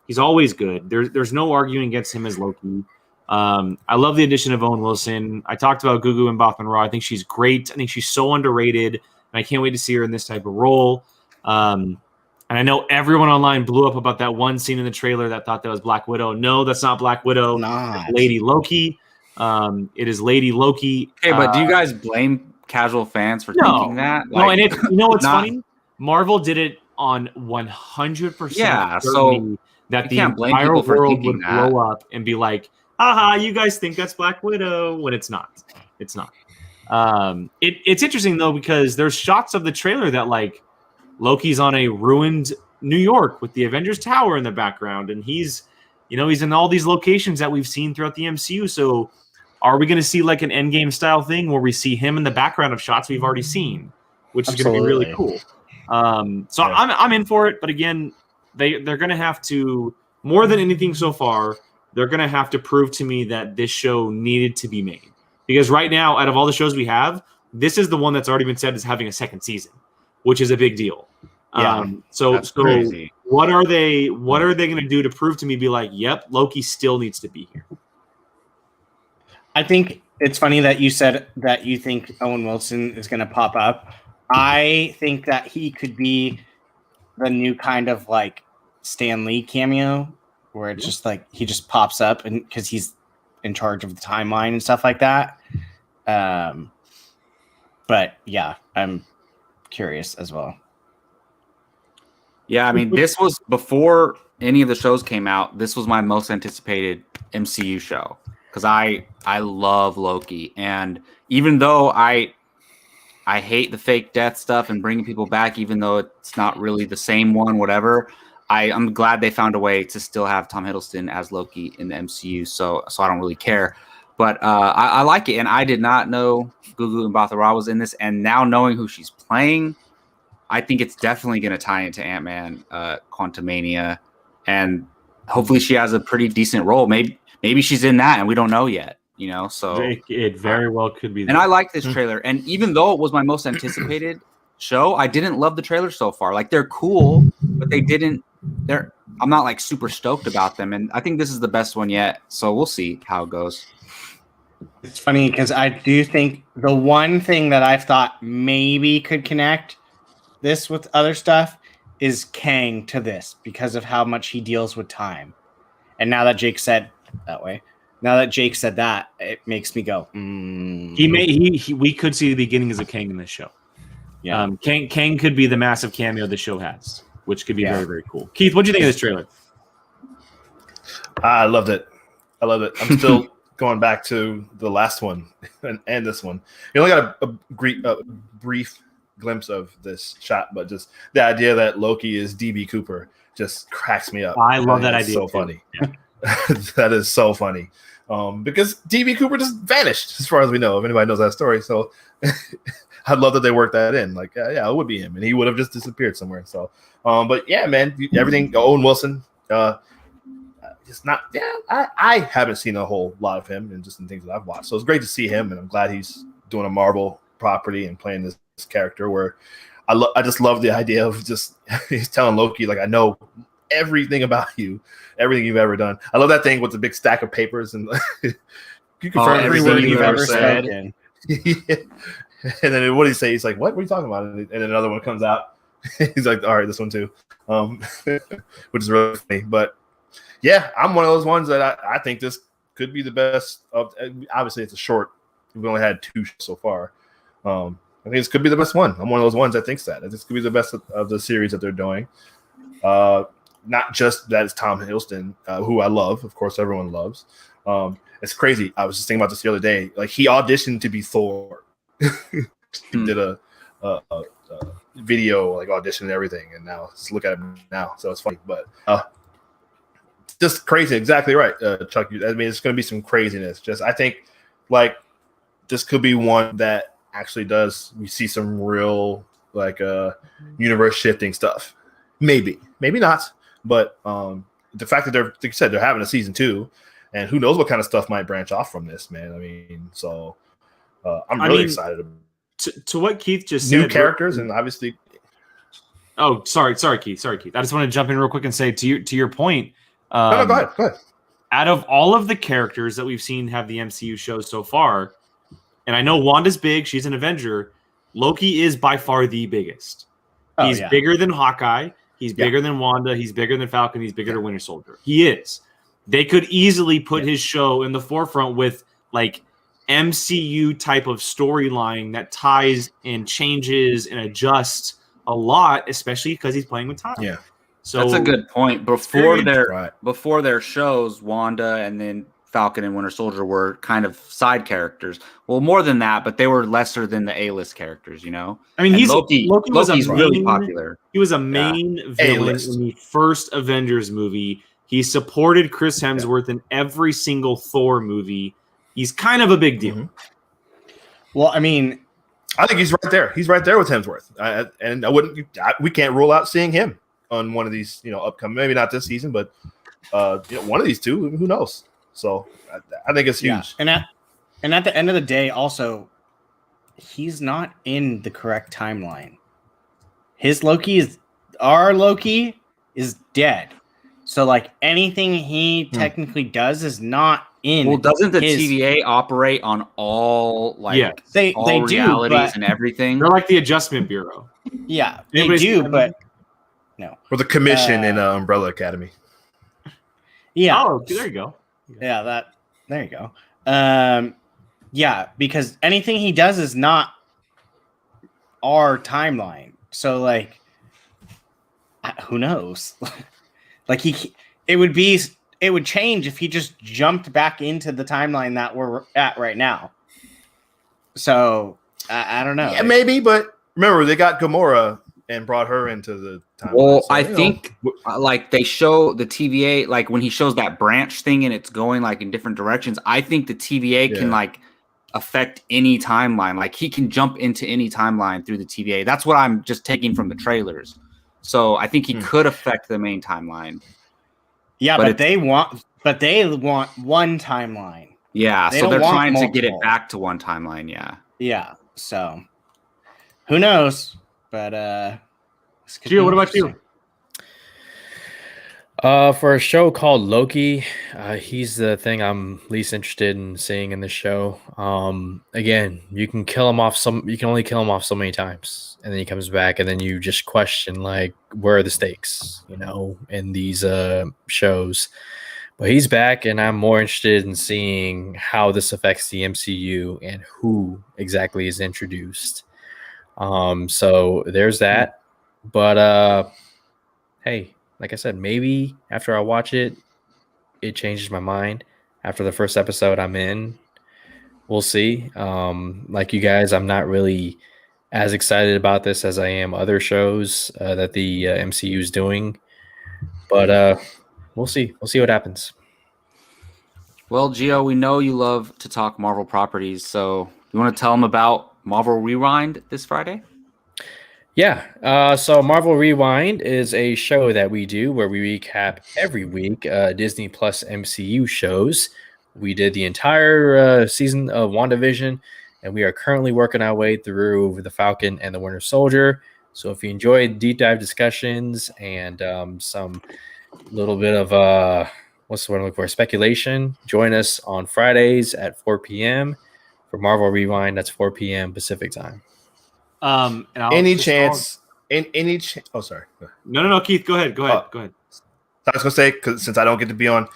He's always good. There's no arguing against him as Loki. I love the addition of Owen Wilson. I talked about Gugu and Bothman-Ra. I think she's great. I think she's so underrated, and I can't wait to see her in this type of role. And I know everyone online blew up about that one scene in the trailer that thought that was Black Widow. No, that's not Black Widow. It's Lady Loki. It is Lady Loki. Okay, but do you guys blame casual fans for thinking that? No, and you know what's funny? Marvel did it on 100%. Yeah, so that the entire world would blow up and be like, haha, you guys think that's Black Widow, when it's not. It's not. It's interesting, though, because there's shots of the trailer that, like, Loki's on a ruined New York with the Avengers Tower in the background, and he's in all these locations that we've seen throughout the MCU. So are we going to see, like, an Endgame style thing where we see him in the background of shots we've already seen, which is going to be really cool. I'm in for it, but again, they're going to have to, more than anything so far, they're going to have to prove to me that this show needed to be made. Because right now, out of all the shows we have, this is the one that's already been said as having a second season, which is a big deal. So crazy. What are they going to do to prove to me, be like, yep, Loki still needs to be here? I think it's funny that you said that you think Owen Wilson is going to pop up. I think that he could be the new kind of like Stan Lee cameo, where it's just like he just pops up and because he's in charge of the timeline and stuff like that. But yeah, I'm curious as well. Yeah, I mean, this was before any of the shows came out. This was my most anticipated MCU show because I love Loki, and even though I hate the fake death stuff and bringing people back, even though it's not really the same one, whatever. I'm glad they found a way to still have Tom Hiddleston as Loki in the MCU, so I don't really care. But I like it, and I did not know Gugu Mbatha-Raw was in this, and now knowing who she's playing, I think it's definitely going to tie into Ant-Man, Quantumania, and hopefully she has a pretty decent role. Maybe she's in that, and we don't know yet. So it very well could be. And I like this trailer. And even though it was my most anticipated show, I didn't love the trailer so far. Like, they're cool, but I'm not like super stoked about them. And I think this is the best one yet. So we'll see how it goes. It's funny because I do think the one thing that I've thought maybe could connect this with other stuff is Kang to this because of how much he deals with time. And now that Jake said that, it makes me go. We could see the beginnings of Kang in this show. Yeah, Kang could be the massive cameo the show has, which could be very, very cool. Keith, what do you think of this trailer? I loved it. I'm still going back to the last one and this one. You only got a brief glimpse of this shot, but just the idea that Loki is DB Cooper just cracks me up. I love that idea. So funny. Yeah. That is so funny. Because DB Cooper just vanished, as far as we know, if anybody knows that story. So I'd love that they worked that in. Like, yeah, it would be him, and he would have just disappeared somewhere. So, but yeah, man, everything. Owen Wilson, it's not. Yeah, I haven't seen a whole lot of him, and just in things that I've watched. So it's great to see him, and I'm glad he's doing a Marvel property and playing this character. Where I just love the idea of just he's telling Loki, like, I know everything about you, everything you've ever done. I love that thing with the big stack of papers and you confirm every word you've ever said. Yeah. And then what did he say? He's like, what are you talking about? And then another one comes out. He's like, all right, this one too. Which is really funny. But yeah, I'm one of those ones that I think this could be the best of. Obviously, it's a short. We've only had 2 so far. I think this could be the best one. I'm one of those ones that thinks that this could be the best of the series that they're doing. Not just that it's Tom Hiddleston, who I love. Of course, everyone loves. It's crazy. I was just thinking about this the other day. Like, he auditioned to be Thor. He did a video like audition and everything, and now let's look at him now. So it's funny, but just crazy. Exactly right, Chuck. I mean, it's going to be some craziness. Just I think like this could be one that actually does. We see some real like universe shifting stuff. Maybe not, but the fact that like you said, they're having a season 2, and who knows what kind of stuff might branch off from this, man. I mean, so I'm really excited. To what Keith just New said, characters, and obviously. Oh, sorry, Keith. I just want to jump in real quick and say to your point. No, go ahead. Out of all of the characters that we've seen have the MCU shows so far, and I know Wanda's big, she's an Avenger. Loki is by far the biggest. He's bigger than Hawkeye. He's bigger than Wanda. He's bigger than Falcon. He's bigger than Winter Soldier. He is. They could easily put his show in the forefront with like MCU type of storyline that ties and changes and adjusts a lot, especially because he's playing with time. Yeah. So that's a good point. Before their shows, Wanda and then Falcon and Winter Soldier were kind of side characters. Well, more than that, but they were lesser than the A-list characters, you know? I mean, Loki's really popular. He was a main villain in the first Avengers movie. He supported Chris Hemsworth in every single Thor movie. He's kind of a big deal. Mm-hmm. Well, I mean, I think he's right there. He's right there with Hemsworth. We can't rule out seeing him on one of these, upcoming, maybe not this season, but one of these two, who knows? So I think it's huge. And at the end of the day, also, he's not in the correct timeline. Our Loki is dead. So like anything he technically does is not in. Well, doesn't the TVA operate on all they realities do, and everything? They're like the Adjustment Bureau. Yeah, they do, but no. Or the commission in Umbrella Academy. Yeah. Oh, there you go. Yeah, there you go. Yeah, because anything he does is not our timeline. So like who knows? Like it would change if he just jumped back into the timeline that we're at right now. So I don't know. Yeah, maybe, but remember they got Gamora and brought her into the timeline. Well, I think like they show the TVA, like when he shows that branch thing and it's going like in different directions, I think the TVA can like affect any timeline. Like he can jump into any timeline through the TVA. That's what I'm just taking from the trailers. So I think he could affect the main timeline. Yeah, but they want one timeline. Yeah, so they're trying to get it back to one timeline. Yeah. Yeah. So who knows? But Gio, what about you? For a show called Loki, he's the thing I'm least interested in seeing in the show. Again, you can only kill him off so many times, and then he comes back, and then you just question like, where are the stakes, in these shows. But he's back, and I'm more interested in seeing how this affects the MCU and who exactly is introduced. So there's that. But hey, like I said, maybe after I watch it, it changes my mind. After the first episode I'm in, we'll see. Like you guys, I'm not really as excited about this as I am other shows that the MCU is doing. But we'll see. We'll see what happens. Well, Gio, we know you love to talk Marvel properties, so you want to tell them about Marvel Rewind this Friday? Yeah. So Marvel Rewind is a show that we do where we recap every week Disney Plus MCU shows. We did the entire season of WandaVision, and we are currently working our way through the Falcon and the Winter Soldier. So if you enjoyed deep dive discussions and some little bit of what's the word I'm looking for, speculation, join us on Fridays at 4 p.m. for Marvel Rewind. That's 4 p.m. Pacific time. And any chance? Oh, sorry. No, Keith, go ahead. Go ahead. I was gonna say, because since I don't get to be on,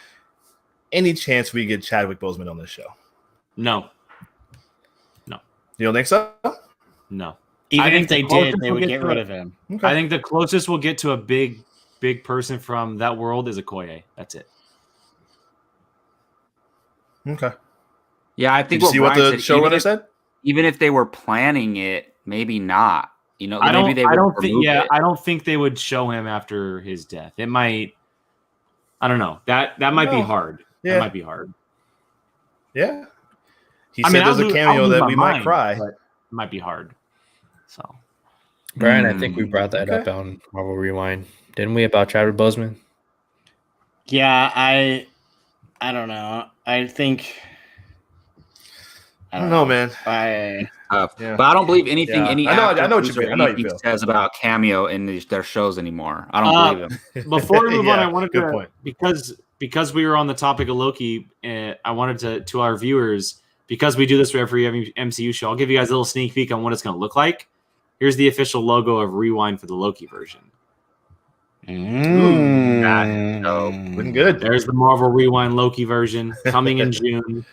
any chance we get Chadwick Boseman on this show? No. You don't think so? No. Even if they did, they would get rid of him. Okay. I think the closest we'll get to a big person from that world is Okoye. That's it. Okay. Yeah, I think Did you see what the showrunner said? Even if they were planning it, maybe not. You know, I maybe don't. they I would don't think. remove Yeah, it. I don't think they would show him after his death. It might. I don't know. That might be No. hard. Yeah. That might be hard. Yeah. He I said mean, there's a I'll cameo lose that my we might mind, cry. but it might be hard. So Brian, I think we brought that Okay. up on Marvel Rewind, didn't we? About Chadwick Boseman. Yeah, I don't know. I think I don't know, man. I Yeah. But I don't believe anything Yeah. any I know actor, what you producer, feel. I know how you anything feel. says about cameo in their shows anymore. I don't believe him. before we move on, Yeah, I wanted good to point. because we were on the topic of Loki. I wanted to our viewers, because we do this for every MCU show. I'll give you guys a little sneak peek on what it's going to look like. Here's the official logo of Rewind for the Loki version. Looking good. There's the Marvel Rewind Loki version coming in June.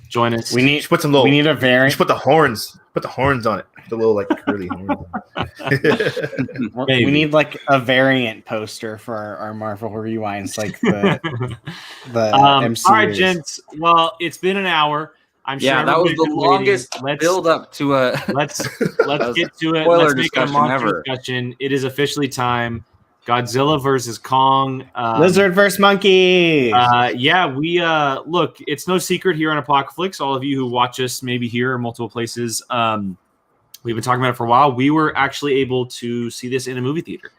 Join us. We You need should put some little. we need a You variant. should put the horns. Put the horns on it. The little like curly horns. Maybe. We need like a variant poster for our Marvel rewinds, like the MCU. All right, gents. Well, it's been an hour. I'm sure Yeah, that was everybody's the been waiting. longest build up to a. Let's was get to it. spoiler Let's make it a discussion monster ever. discussion. It is officially time. Godzilla versus Kong. Lizard versus monkey. Yeah, we look. It's no secret here on Apocaflix. All of you who watch us, maybe here or multiple places, we've been talking about it for a while. We were actually able to see this in a movie theater.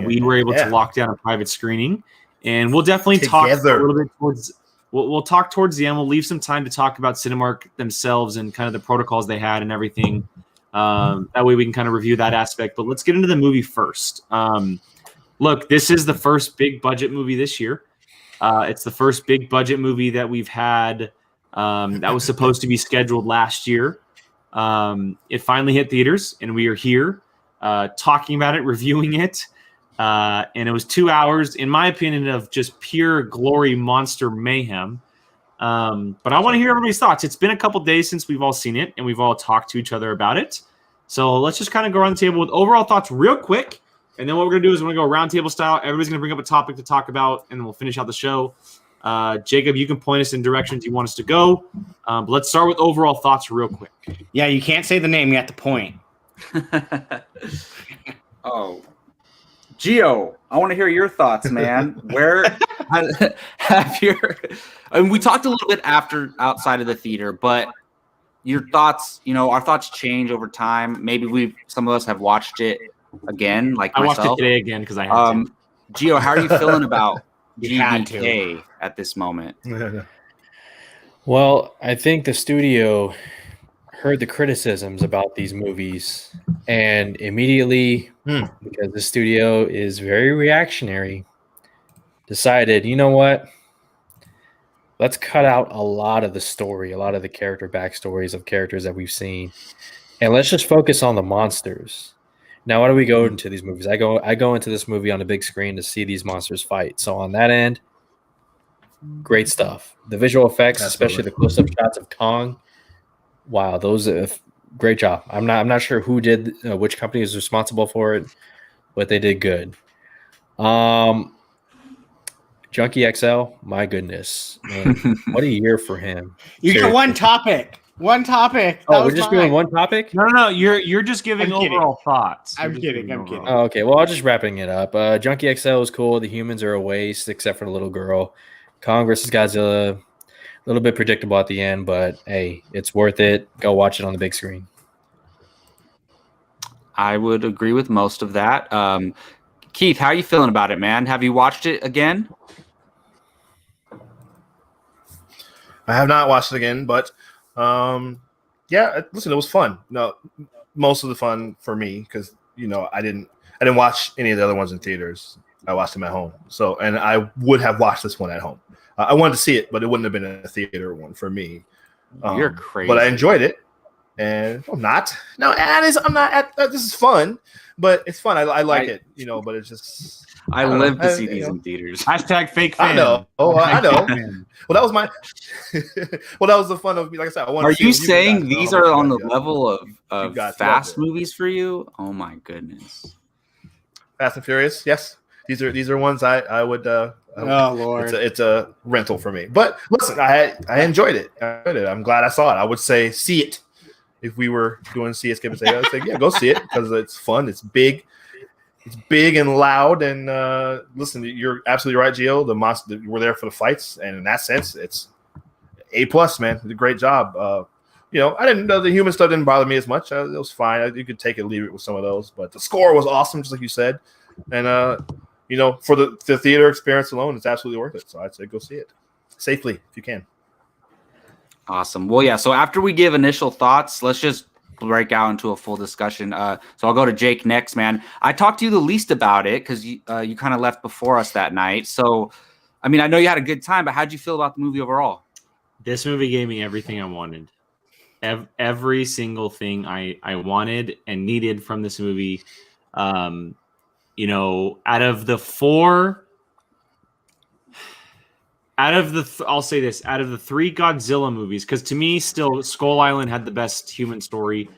We were able to lock down a private screening, and we'll definitely talk a little bit towards. We'll talk towards the end. We'll leave some time to talk about Cinemark themselves and kind of the protocols they had and everything. That way we can kind of review that aspect. But let's get into the movie first. Look, this is the first big budget movie this year. It's the first big budget movie that we've had that was supposed to be scheduled last year. It finally hit theaters, and we are here talking about it, reviewing it. And it was 2 hours, in my opinion, of just pure glory monster mayhem. But I want to hear everybody's thoughts. It's been a couple days since we've all seen it, and we've all talked to each other about it. So let's just kind of go around the table with overall thoughts real quick. And then what we're going to do is we're going to go round table style. Everybody's going to bring up a topic to talk about, and then we'll finish out the show. Jacob, you can point us in directions you want us to go. But let's start with overall thoughts real quick. Yeah, you can't say the name. You have to point. Oh, Gio, I want to hear your thoughts, man. Where have your? I mean, we talked a little bit outside of the theater, but your thoughts. You know, our thoughts change over time. Maybe some of us have watched it again, like I myself. watched it today again because I had to. Gio, how are you feeling about You had to. GDK at this moment? Well, I think the studio heard the criticisms about these movies and immediately, because the studio is very reactionary, decided, you know what? Let's cut out a lot of the story, a lot of the character backstories of characters that we've seen, and let's just focus on the monsters. Now, why do we go into these movies? I go into this movie on a big screen to see these monsters fight. So on that end, great stuff. The visual effects, especially the close-up shots of Kong, wow, those great job. I'm not sure who did which company is responsible for it, but they did good. Junkie XL, my goodness, man, what a year for him. You get one topic. One topic. Oh, we're just doing one topic? No. You're just giving I'm kidding. overall thoughts. I'm You're just kidding, giving I'm kidding. overall- Oh, okay, well, I'll just wrapping it up. Junkie XL is cool. The humans are a waste, except for the little girl. Kong versus Godzilla, a little bit predictable at the end, but hey, it's worth it. Go watch it on the big screen. I would agree with most of that. Keith, how are you feeling about it, man? Have you watched it again? I have not watched it again, but yeah, listen, it was fun. No, most of the fun for me because I didn't watch any of the other ones in theaters. I watched them at home. So, and I would have watched this one at home. I wanted to see it, but it wouldn't have been a theater one for me. You're crazy. But I enjoyed it, and I'm not. No, I'm not. This is fun, but it's fun. I like it, but it's just. I don't live know. to see these in theaters. Hashtag fake fan. I know. Oh, I know. Fan. Well, that was my. Well, that was the fun of me. Like I said, I want. Are you saying these are on the level of guys fast love it. movies for you? Oh my goodness. Fast and Furious? Yes. These are ones I would. Oh Lord. It's a rental for me. But listen, I enjoyed it. I'm glad I saw it. I would say see it if we were doing See It, Skip It, Save It, I'd say, yeah, go see it because it's fun. It's big. It's big and loud. And listen, you're absolutely right, Gio. The monster, we're there for the fights. And in that sense, it's A+, man. It's a great job. I didn't know the human stuff didn't bother me as much. It was fine. You could take it or leave it with some of those. But the score was awesome, just like you said. And, for the theater experience alone, it's absolutely worth it. So I'd say go see it safely if you can. Awesome. Well, yeah. So after we give initial thoughts, let's just break out into a full discussion. So I'll go to Jake next, man. I talked to you the least about it because you kind of left before us that night. So, I mean, I know you had a good time, but how'd you feel about the movie overall? This movie gave me everything I wanted. Every single thing I wanted and needed from this movie. Out of the three Godzilla movies, because to me, still Skull Island had the best human story.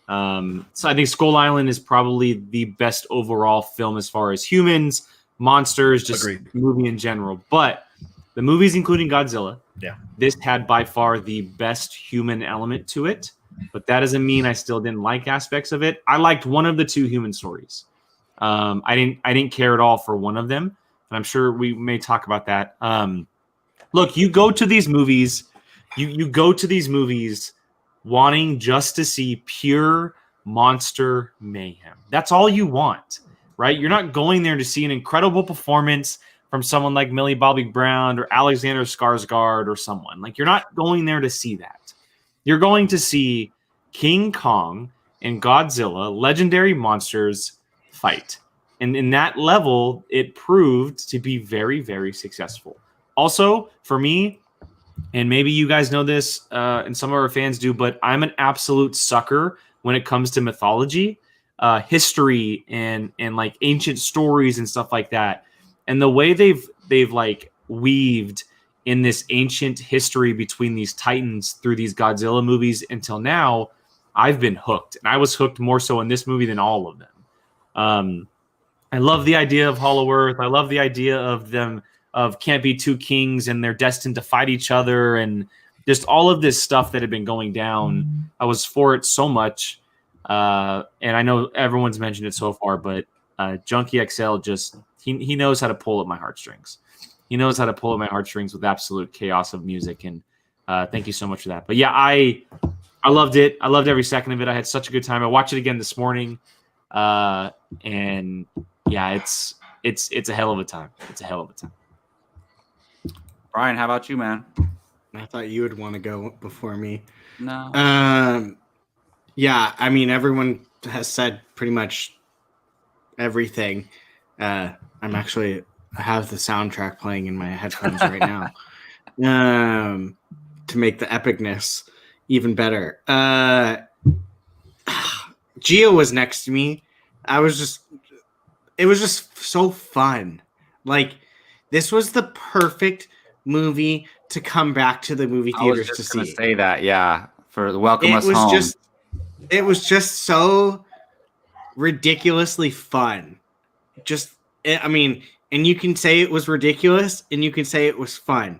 So I think Skull Island is probably the best overall film as far as humans, monsters, just movie in general. But the movies, including Godzilla, this had by far the best human element to it. But that doesn't mean I still didn't like aspects of it. I liked one of the two human stories. I didn't care at all for one of them, and I'm sure we may talk about that. Look, you go to these movies, you go to these movies wanting just to see pure monster mayhem. That's all you want, right? You're not going there to see an incredible performance from someone like Millie Bobby Brown or Alexander Skarsgård or someone. Like, you're not going there to see that. You're going to see King Kong and Godzilla, legendary monsters, fight. And in that level, it proved to be very, very successful. Also, for me, and maybe you guys know this, and some of our fans do, but I'm an absolute sucker when it comes to mythology, history, and like ancient stories and stuff like that. And the way they've like weaved in this ancient history between these titans through these Godzilla movies until now, I've been hooked. And I was hooked more so in this movie than all of them. I love the idea of Hollow Earth. I love the idea of them of can't be two kings and they're destined to fight each other, and just all of this stuff that had been going down. I was for it so much. And I know everyone's mentioned it so far, but Junkie XL just he knows how to pull at my heartstrings. He knows how to pull at my heartstrings with absolute chaos of music. And thank you so much for that. But yeah, I loved it. I loved every second of it. I had such a good time. I watched it again this morning. And yeah, it's a hell of a time. It's a hell of a time. Brian, how about you, man? I thought you would want to go before me. No. Yeah, I mean, everyone has said pretty much everything. I have the soundtrack playing in my headphones right now to make the epicness even better. Gio was next to me. It was just so fun. Like, this was the perfect movie to come back to the movie theaters to see. Say that, yeah, for the welcome us home. It was just so ridiculously fun. And you can say it was ridiculous, and you can say it was fun.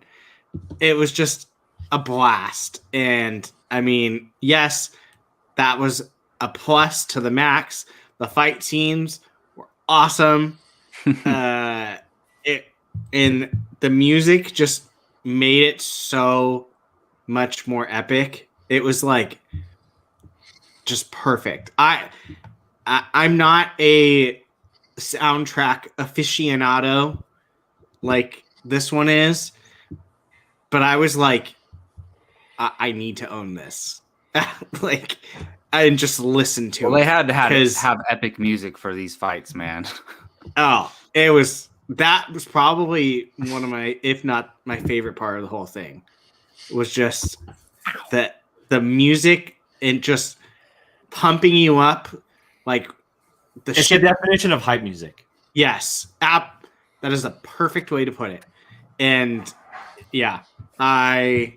It was just a blast. And I mean, yes, that was a plus to the max. The fight scenes were awesome. And the music just made it so much more epic. It was like just perfect. I'm not a soundtrack aficionado like this one is, but I was like, I need to own this. Like, and just listen to it. Well, they had to have epic music for these fights, man. Oh, that was probably one of my, if not my favorite part of the whole thing, was just the music and just pumping you up, like it's the definition of hype music. Yes, that is the perfect way to put it. And yeah, I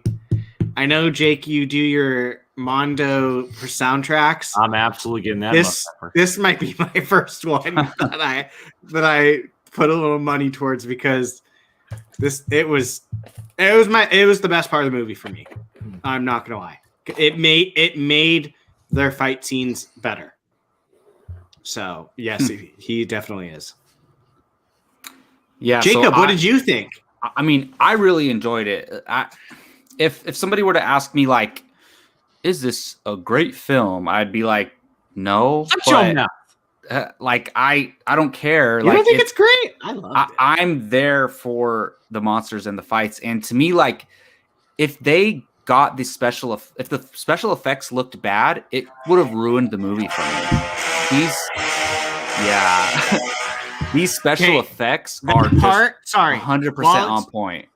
know, Jake, you do your Mondo for soundtracks. I'm absolutely getting that. This might be my first one that I put a little money towards, because it was the best part of the movie for me. I'm not gonna lie. It made their fight scenes better. So yes, he definitely is. Yeah, Jacob, what did you think? I mean, I really enjoyed it. If somebody were to ask me, like, is this a great film? I'd be like, no. Like, I don't care. You like, don't think it's great? I love it. I'm there for the monsters and the fights, and to me, like, if they got the if the special effects looked bad, it would have ruined the movie for me. These special effects are just 100% on point.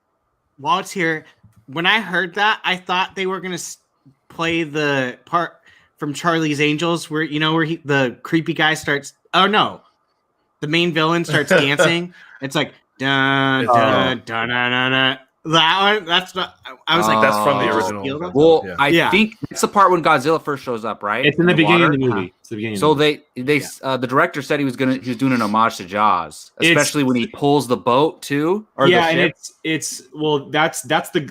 While it's here, when I heard that, I thought they were gonna play the part from Charlie's Angels, where the creepy guy starts. Oh no, the main villain starts dancing. It's like dun dun dun dun dun dun. That one. That's not. I was like, that's from the original. Well, I think it's the part when Godzilla first shows up, right? It's in the beginning of the movie. It's the beginning. So the director said he was doing an homage to Jaws, especially when he pulls the boat too. Or the ship. And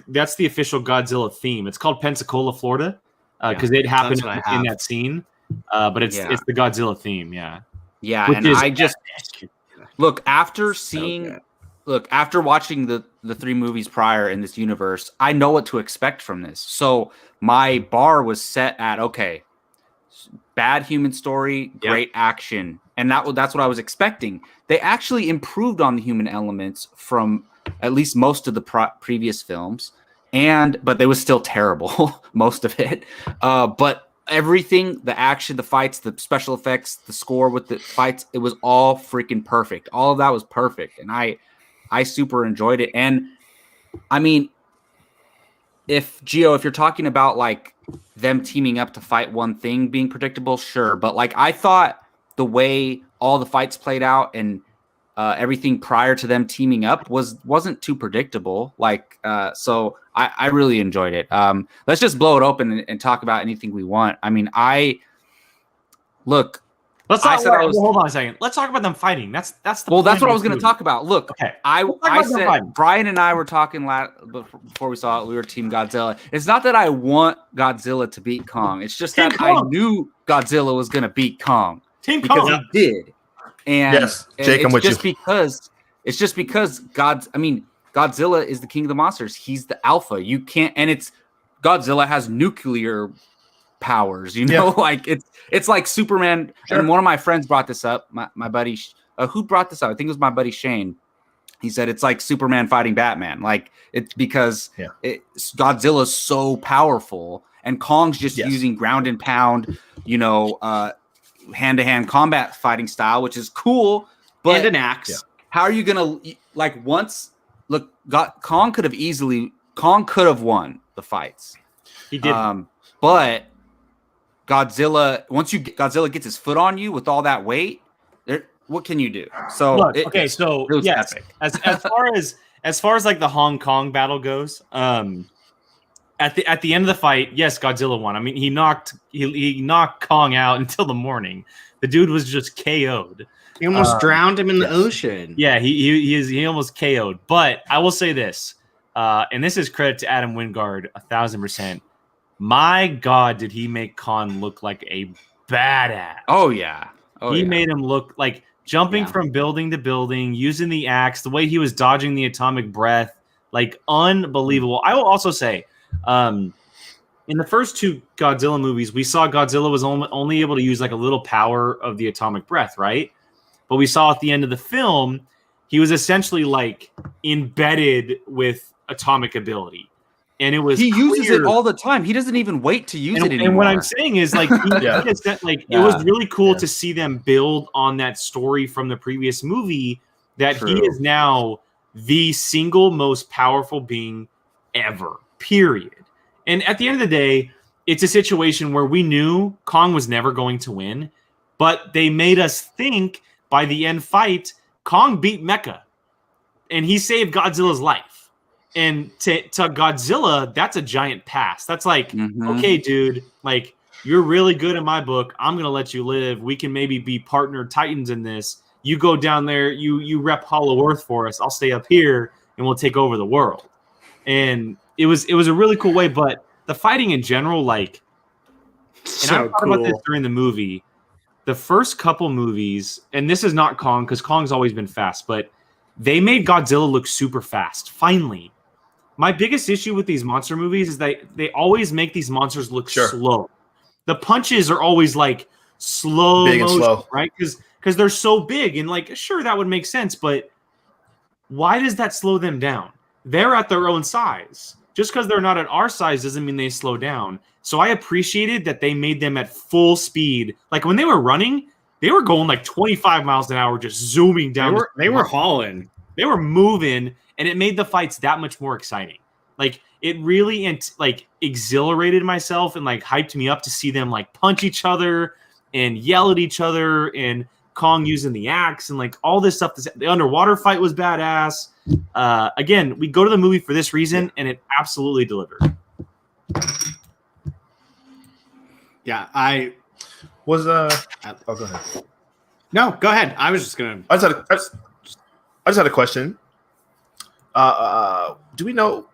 that's the official Godzilla theme. It's called Pensacola, Florida, because it happened in that scene. But it's the Godzilla theme. Yeah. Yeah, and I just look after seeing. Look, after watching the 3 movies prior in this universe, I know what to expect from this. So my bar was set at, okay, bad human story, great action. And that's what I was expecting. They actually improved on the human elements from at least most of the previous films. But they was still terrible, most of it. But everything, the action, the fights, the special effects, the score with the fights, it was all freaking perfect. All of that was perfect. And I super enjoyed it. And I mean, if you're talking about like them teaming up to fight one thing being predictable, sure. But like, I thought the way all the fights played out and everything prior to them teaming up wasn't too predictable. Like, so I really enjoyed it. Let's just blow it open and talk about anything we want. I mean, hold on a second. Let's talk about them fighting. That's the that's what I was going to talk about. Look, okay. I said Brian and I were talking before we saw it. We were Team Godzilla. It's not that I want Godzilla to beat Kong. It's just that I knew Godzilla was going to beat Kong because he did. And yes, Jake, I'm with you. It's just because Godzilla is the king of the monsters. He's the alpha. You can't, and Godzilla has nuclear powers, like it's like Superman. Sure. And one of my friends brought this up. My buddy, who brought this up? I think it was my buddy Shane. He said it's like Superman fighting Batman. Like it's because Godzilla's so powerful, and Kong's just using ground and pound, hand-to-hand combat fighting style, which is cool. But and an axe. How are you gonna Kong could have won the fights. He did, but Godzilla, once Godzilla gets his foot on you with all that weight, what can you do? So yes, as far as like the Hong Kong battle goes, at the end of the fight, yes, Godzilla won. I mean, he knocked Kong out until the morning. The dude was just KO'd. He almost drowned him in the ocean. Yeah, he almost KO'd. But I will say this, and this is credit to Adam Wingard 1,000%. My God, did he make Kong look like a badass? Oh yeah, he made him look like jumping from building to building, using the axe, the way he was dodging the atomic breath, like unbelievable. I will also say, in the first 2 Godzilla movies, we saw Godzilla was only able to use like a little power of the atomic breath, right? But we saw at the end of the film, he was essentially like embedded with atomic ability. And it was uses it all the time. He doesn't even wait to use it anymore. And what I'm saying is like, it was really cool to see them build on that story from the previous movie that he is now the single most powerful being ever, period. And at the end of the day, it's a situation where we knew Kong was never going to win, but they made us think by the end fight, Kong beat Mecha and he saved Godzilla's life. And to Godzilla, that's a giant pass. That's like, okay, dude, like you're really good in my book. I'm going to let you live. We can maybe be partner titans in this. You go down there, you rep Hollow Earth for us. I'll stay up here and we'll take over the world. And it was a really cool way, but the fighting in general, like and I So thought about this cool. during the movie. The first couple movies, and this is not Kong because Kong's always been fast, but they made Godzilla look super fast. Finally, my biggest issue with these monster movies is that they always make these monsters look slow. The punches are always like slow, Big and slow, right? Because they're so big, and like sure that would make sense, but why does that slow them down? They're at their own size. Just because they're not at our size doesn't mean they slow down. So I appreciated that they made them at full speed. Like when they were running, they were going like 25 miles an hour, just zooming down. They were hauling. They were moving, and it made the fights that much more exciting. Like it really like exhilarated myself and like hyped me up to see them like punch each other and yell at each other, and Kong using the axe and like all this stuff. The underwater fight was badass. Again, we go to the movie for this reason, and it absolutely delivered. Yeah, I Was oh, go ahead. no, go ahead. I was just gonna. I just had a question. Do we know?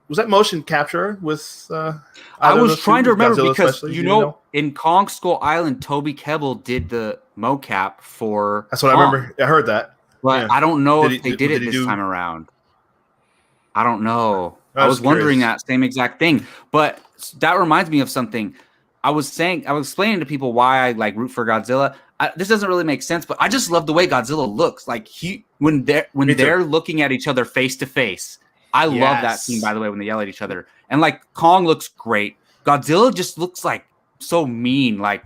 Was that motion capture with? I was trying to remember Godzilla because especially? you Do know in Kong Skull Island, Toby Kebbell did the mocap for. That's what Kong, I remember. I heard that. but yeah. I don't know Did if they he- did did it he this do- time around. I don't know. I I was was wondering curious. that same exact thing. But that reminds me of something. I was explaining to people why I like root for Godzilla. This doesn't really make sense, but I just love the way Godzilla looks. Like when they're looking at each other face to face. I love that Yes. scene, by the way, when they yell at each other. And like Kong looks great. Godzilla just looks like so mean. Like,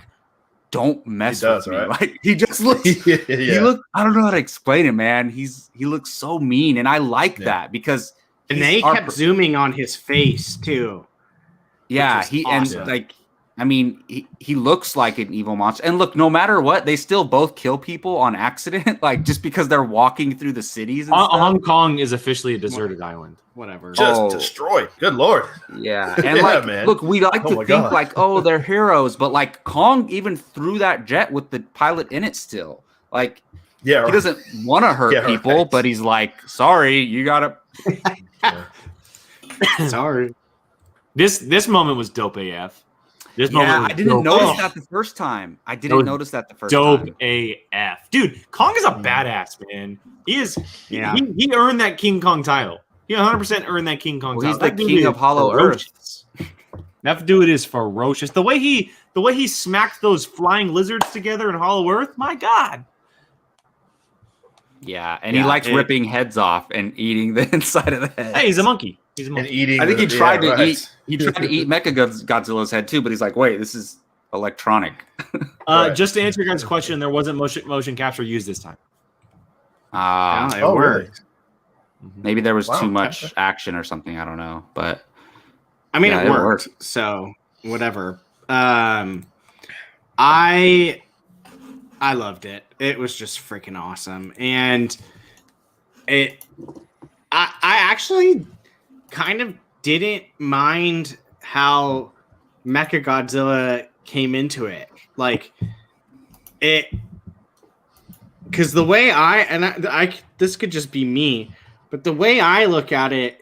don't mess He does, with me. right? Like he just looks. yeah. He look. I don't know how to explain it, man. He looks so mean, and I like Yeah. that because. And he's they our kept zooming on his face too. Yeah, was he awesome. and like I mean he looks like an evil monster. And look, no matter what, they still both kill people on accident, like just because they're walking through the cities and stuff. Hong Kong is officially a deserted island. Whatever. Just destroyed. Good lord. Yeah. And Yeah, like man. look, we like Oh to my think God. like, oh, they're heroes, but like Kong even threw that jet with the pilot in it still. Like Yeah. he doesn't want to hurt Yeah, people, right. but he's like, sorry, you gotta Sorry. This moment was dope AF. This moment Yeah, was I didn't dope. notice that the first time. I didn't was notice that the first Dope time. AF. Dude, Kong is a badass, man. He is. Yeah. He earned that King Kong title. He 100% earned that King Kong Well, he's title. the That dude king is of Hollow ferocious. That dude is ferocious. The way he smacked those flying lizards together in Hollow Earth, my God. Yeah, and he Yeah, likes ripping heads off and eating the inside of the head. Hey, he's a monkey. He's a And monkey. eating. I think he the- tried yeah, to right. eat. He tried to eat Godzilla's head too, but he's like, "Wait, this is electronic." Right. Just to answer your guys' question, there wasn't motion capture used this time. Yeah, it Oh, really? worked. Maybe there was Wow, too much okay. action or something. I don't know, but I mean, Yeah, it it worked. So whatever. I loved it. It was just freaking awesome, and I actually kind of didn't mind how Mechagodzilla came into it. Like it, because the way I this could just be me, but the way I look at it,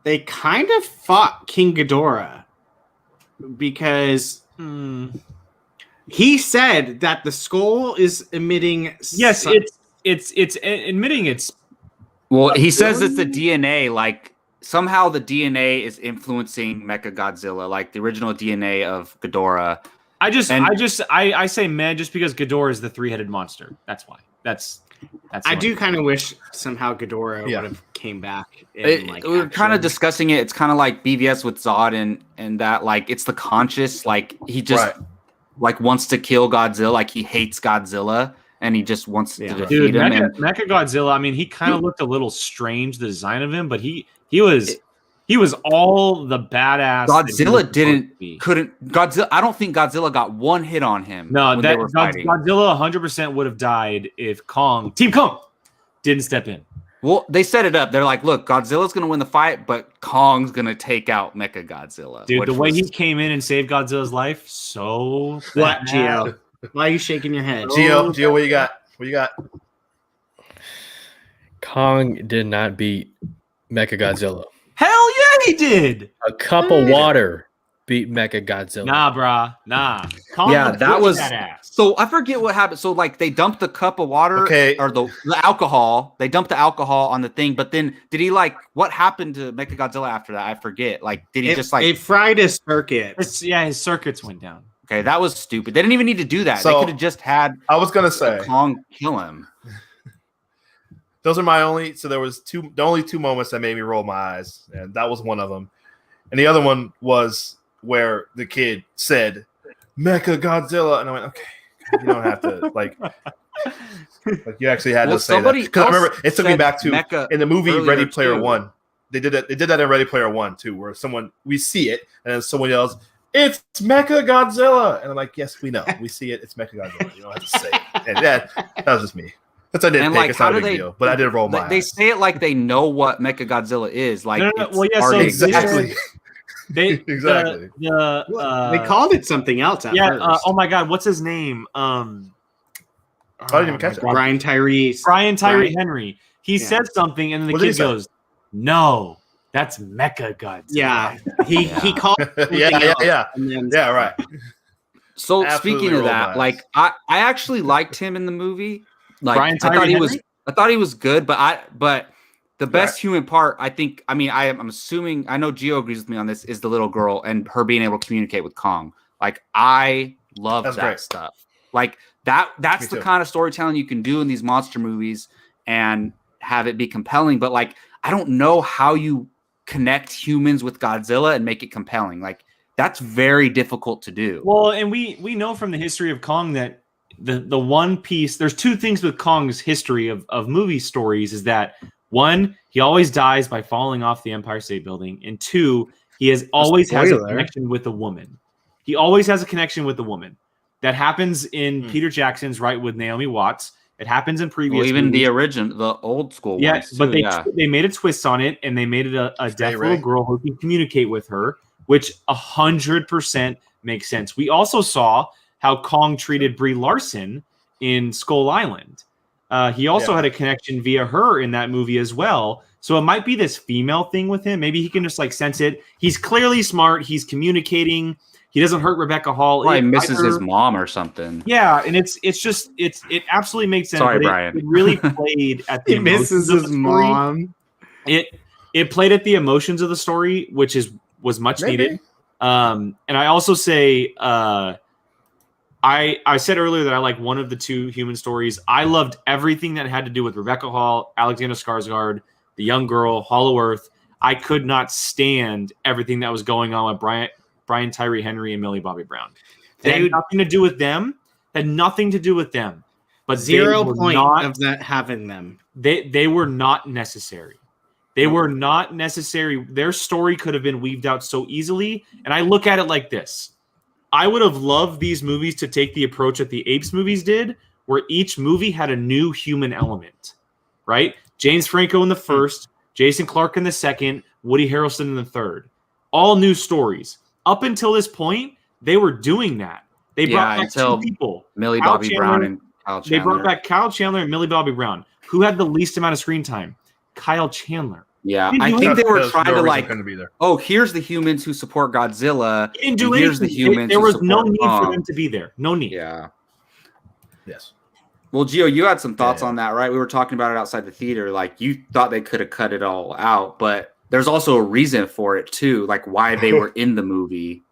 they kind of fought King Ghidorah because he said that the skull is emitting. Yes, it's admitting it's well, he says it's the DNA. Like somehow the DNA is influencing Mechagodzilla, like the original DNA of Ghidorah. I say man just because Ghidorah is the three-headed monster. That's why. That's I why. do kind of wish somehow Ghidorah Yeah. would have came back. And, We're kind of action. discussing it. It's kind of like BVS with Zod and that like it's the conscious. Like he just Right. like wants to kill Godzilla. Like he hates Godzilla and he just wants to defeat Dude, him. And Mechagodzilla, I mean, he kind of looked a little strange, the design of him, but he was all the badass. that he was supposed to be. Godzilla. I don't think Godzilla got one hit on him. No, when they were fighting. Godzilla 100% would have died if Team Kong didn't step in. Well, they set it up. They're like, look, Godzilla's gonna win the fight, but Kong's gonna take out Mechagodzilla. Dude, which the way was- he came in and saved Godzilla's life, so What, bad. Gio? Why are you shaking your head? Gio, what you got? What you got? Kong did not beat Mechagodzilla. Hell yeah, he did. A cup of water beat Mecha Godzilla. Nah, brah. Nah. Kong Yeah, was that was. that ass. So I forget what happened. So like they dumped the cup of water Okay. or the alcohol. They dumped the alcohol on the thing, but then did he like what happened to Mechagodzilla after that? I forget. Like did he just like it fried his circuit? His circuits went down. okay, that was stupid. They didn't even need to do that. So, they could have just had I was gonna say Kong kill him. those are my only. So there was the only two moments that made me roll my eyes, and that was one of them. And the other one was where the kid said Mecha Godzilla, and I went, okay, you don't have to like you actually had Well, to say that somebody because I remember else it took me said back to Mecha in the movie earlier, Ready Player too. One. They did that. They did that in Ready Player One too, where we see it, and then someone yells, "It's Mecha Godzilla!" And I'm like, "Yes, we know, we see it. It's Mecha Godzilla. You don't have to say it." And that was just me. That's I didn't And think like, it's how not a do big they? deal, but I did roll my They eyes. say it like they know what Mechagodzilla is. Like No. it's Well, yeah, so already Exactly. They Exactly. They called it something else at yeah. first. Oh my God, what's his name? I didn't even catch it. Brian Tyree. Brian Tyree Brian- Henry. He Yeah. said something, and then the What did he kid say? goes, "No, that's Mecha Godzilla." Yeah, he called. Yeah. And then Yeah, right. So Absolutely speaking of roll that, my like I actually liked him in the movie. Like Brian I thought Tyree he was Henry? I thought he was good, but the best human part, I think, I mean, I'm assuming I know Gio agrees with me on this, is the little girl and her being able to communicate with Kong. Like I love That's that great. stuff. Like that's Me the too. kind of storytelling you can do in these monster movies and have it be compelling. But like I don't know how you connect humans with Godzilla and make it compelling. Like that's very difficult to do. Well, and we know from the history of Kong that the one piece, there's two things with Kong's history of movie stories is that one, he always dies by falling off the Empire State Building, and two, he always has a spoiler. connection with a woman. He always has a connection with a woman. That happens in Peter Jackson's Right with Naomi Watts. It happens in previous Well, even movies. the original, the old school Yeah, ones. but too, they made a twist on it, and they made it a deaf Ray. little girl who can communicate with her, which 100% makes sense. We also saw how Kong treated Brie Larson in Skull Island. He also had a connection via her in that movie as well. So it might be this female thing with him. Maybe he can just like sense it. He's clearly smart. He's communicating. He doesn't hurt Rebecca Hall. Probably misses his mom or something. Yeah, and it absolutely makes sense. Sorry, but Brian. It really played at the he misses emotions of his the story. mom. It played at the emotions of the story, which was much needed. And I also say I said earlier that I like one of the two human stories. I loved everything that had to do with Rebecca Hall, Alexander Skarsgård, the young girl, Hollow Earth. I could not stand everything that was going on with Brian Tyree Henry and Millie Bobby Brown. It had nothing to do with them. Had nothing to do with them. But 0 they were point not, of that having them. They were not necessary. They were not necessary. Their story could have been weaved out so easily. And I look at it like this. I would have loved these movies to take the approach that the Apes movies did, where each movie had a new human element, right? James Franco in the first, Jason Clarke in the second, Woody Harrelson in the third. All new stories. Up until this point, they were doing that. They brought back two people. Millie Kyle Bobby Chandler- Brown and Kyle Chandler. They brought back Kyle Chandler and Millie Bobby Brown. Who had the least amount of screen time? Kyle Chandler. Yeah, He I didn't think do they were There's trying no to reason like, for him to be there. oh, here's the humans who support Godzilla. He didn't do and here's the anything. humans There who was no support need for Kong. them to be there. No need. Yeah. Yes. Well, Gio, you had some thoughts Yeah. on that, right? We were talking about it outside the theater. Like you thought they could have cut it all out, but there's also a reason for it too, like why they were in the movie.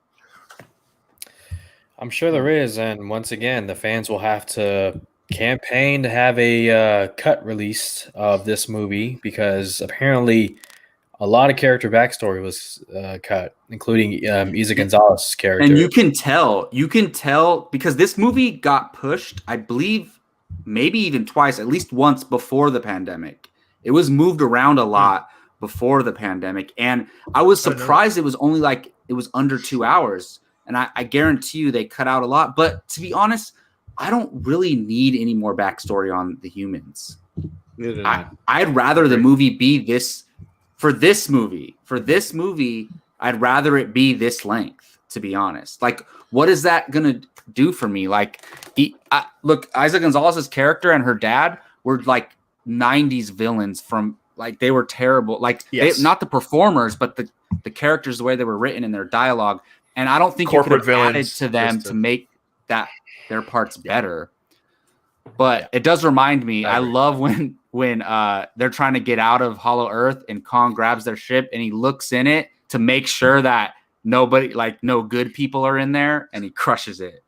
I'm sure there is, and once again, the fans will have to campaign to have a cut released of this movie because apparently a lot of character backstory was cut, including Isa Gonzalez's character. And you can tell because this movie got pushed, I believe, maybe even twice, at least once before the pandemic. It was moved around a lot before the pandemic, and I was surprised it was only like it was under 2 hours. And I guarantee you they cut out a lot. But to be honest, I don't really need any more backstory on the humans. I'd rather the movie be this for this movie. For this movie, I'd rather it be this length, to be honest. Like, what is that going to do for me? Like, look, Isa Gonzalez's character and her dad were like 90s villains from, like, they were terrible. Like, Yes. not the performers, but the characters, the way they were written in their dialogue. and I don't think you could Corporate have added villains to them just to to- make that their parts better. But it does remind me. I agree. love when they're trying to get out of Hollow Earth and Kong grabs their ship and he looks in it to make sure that nobody, like no good people, are in there, and he crushes it.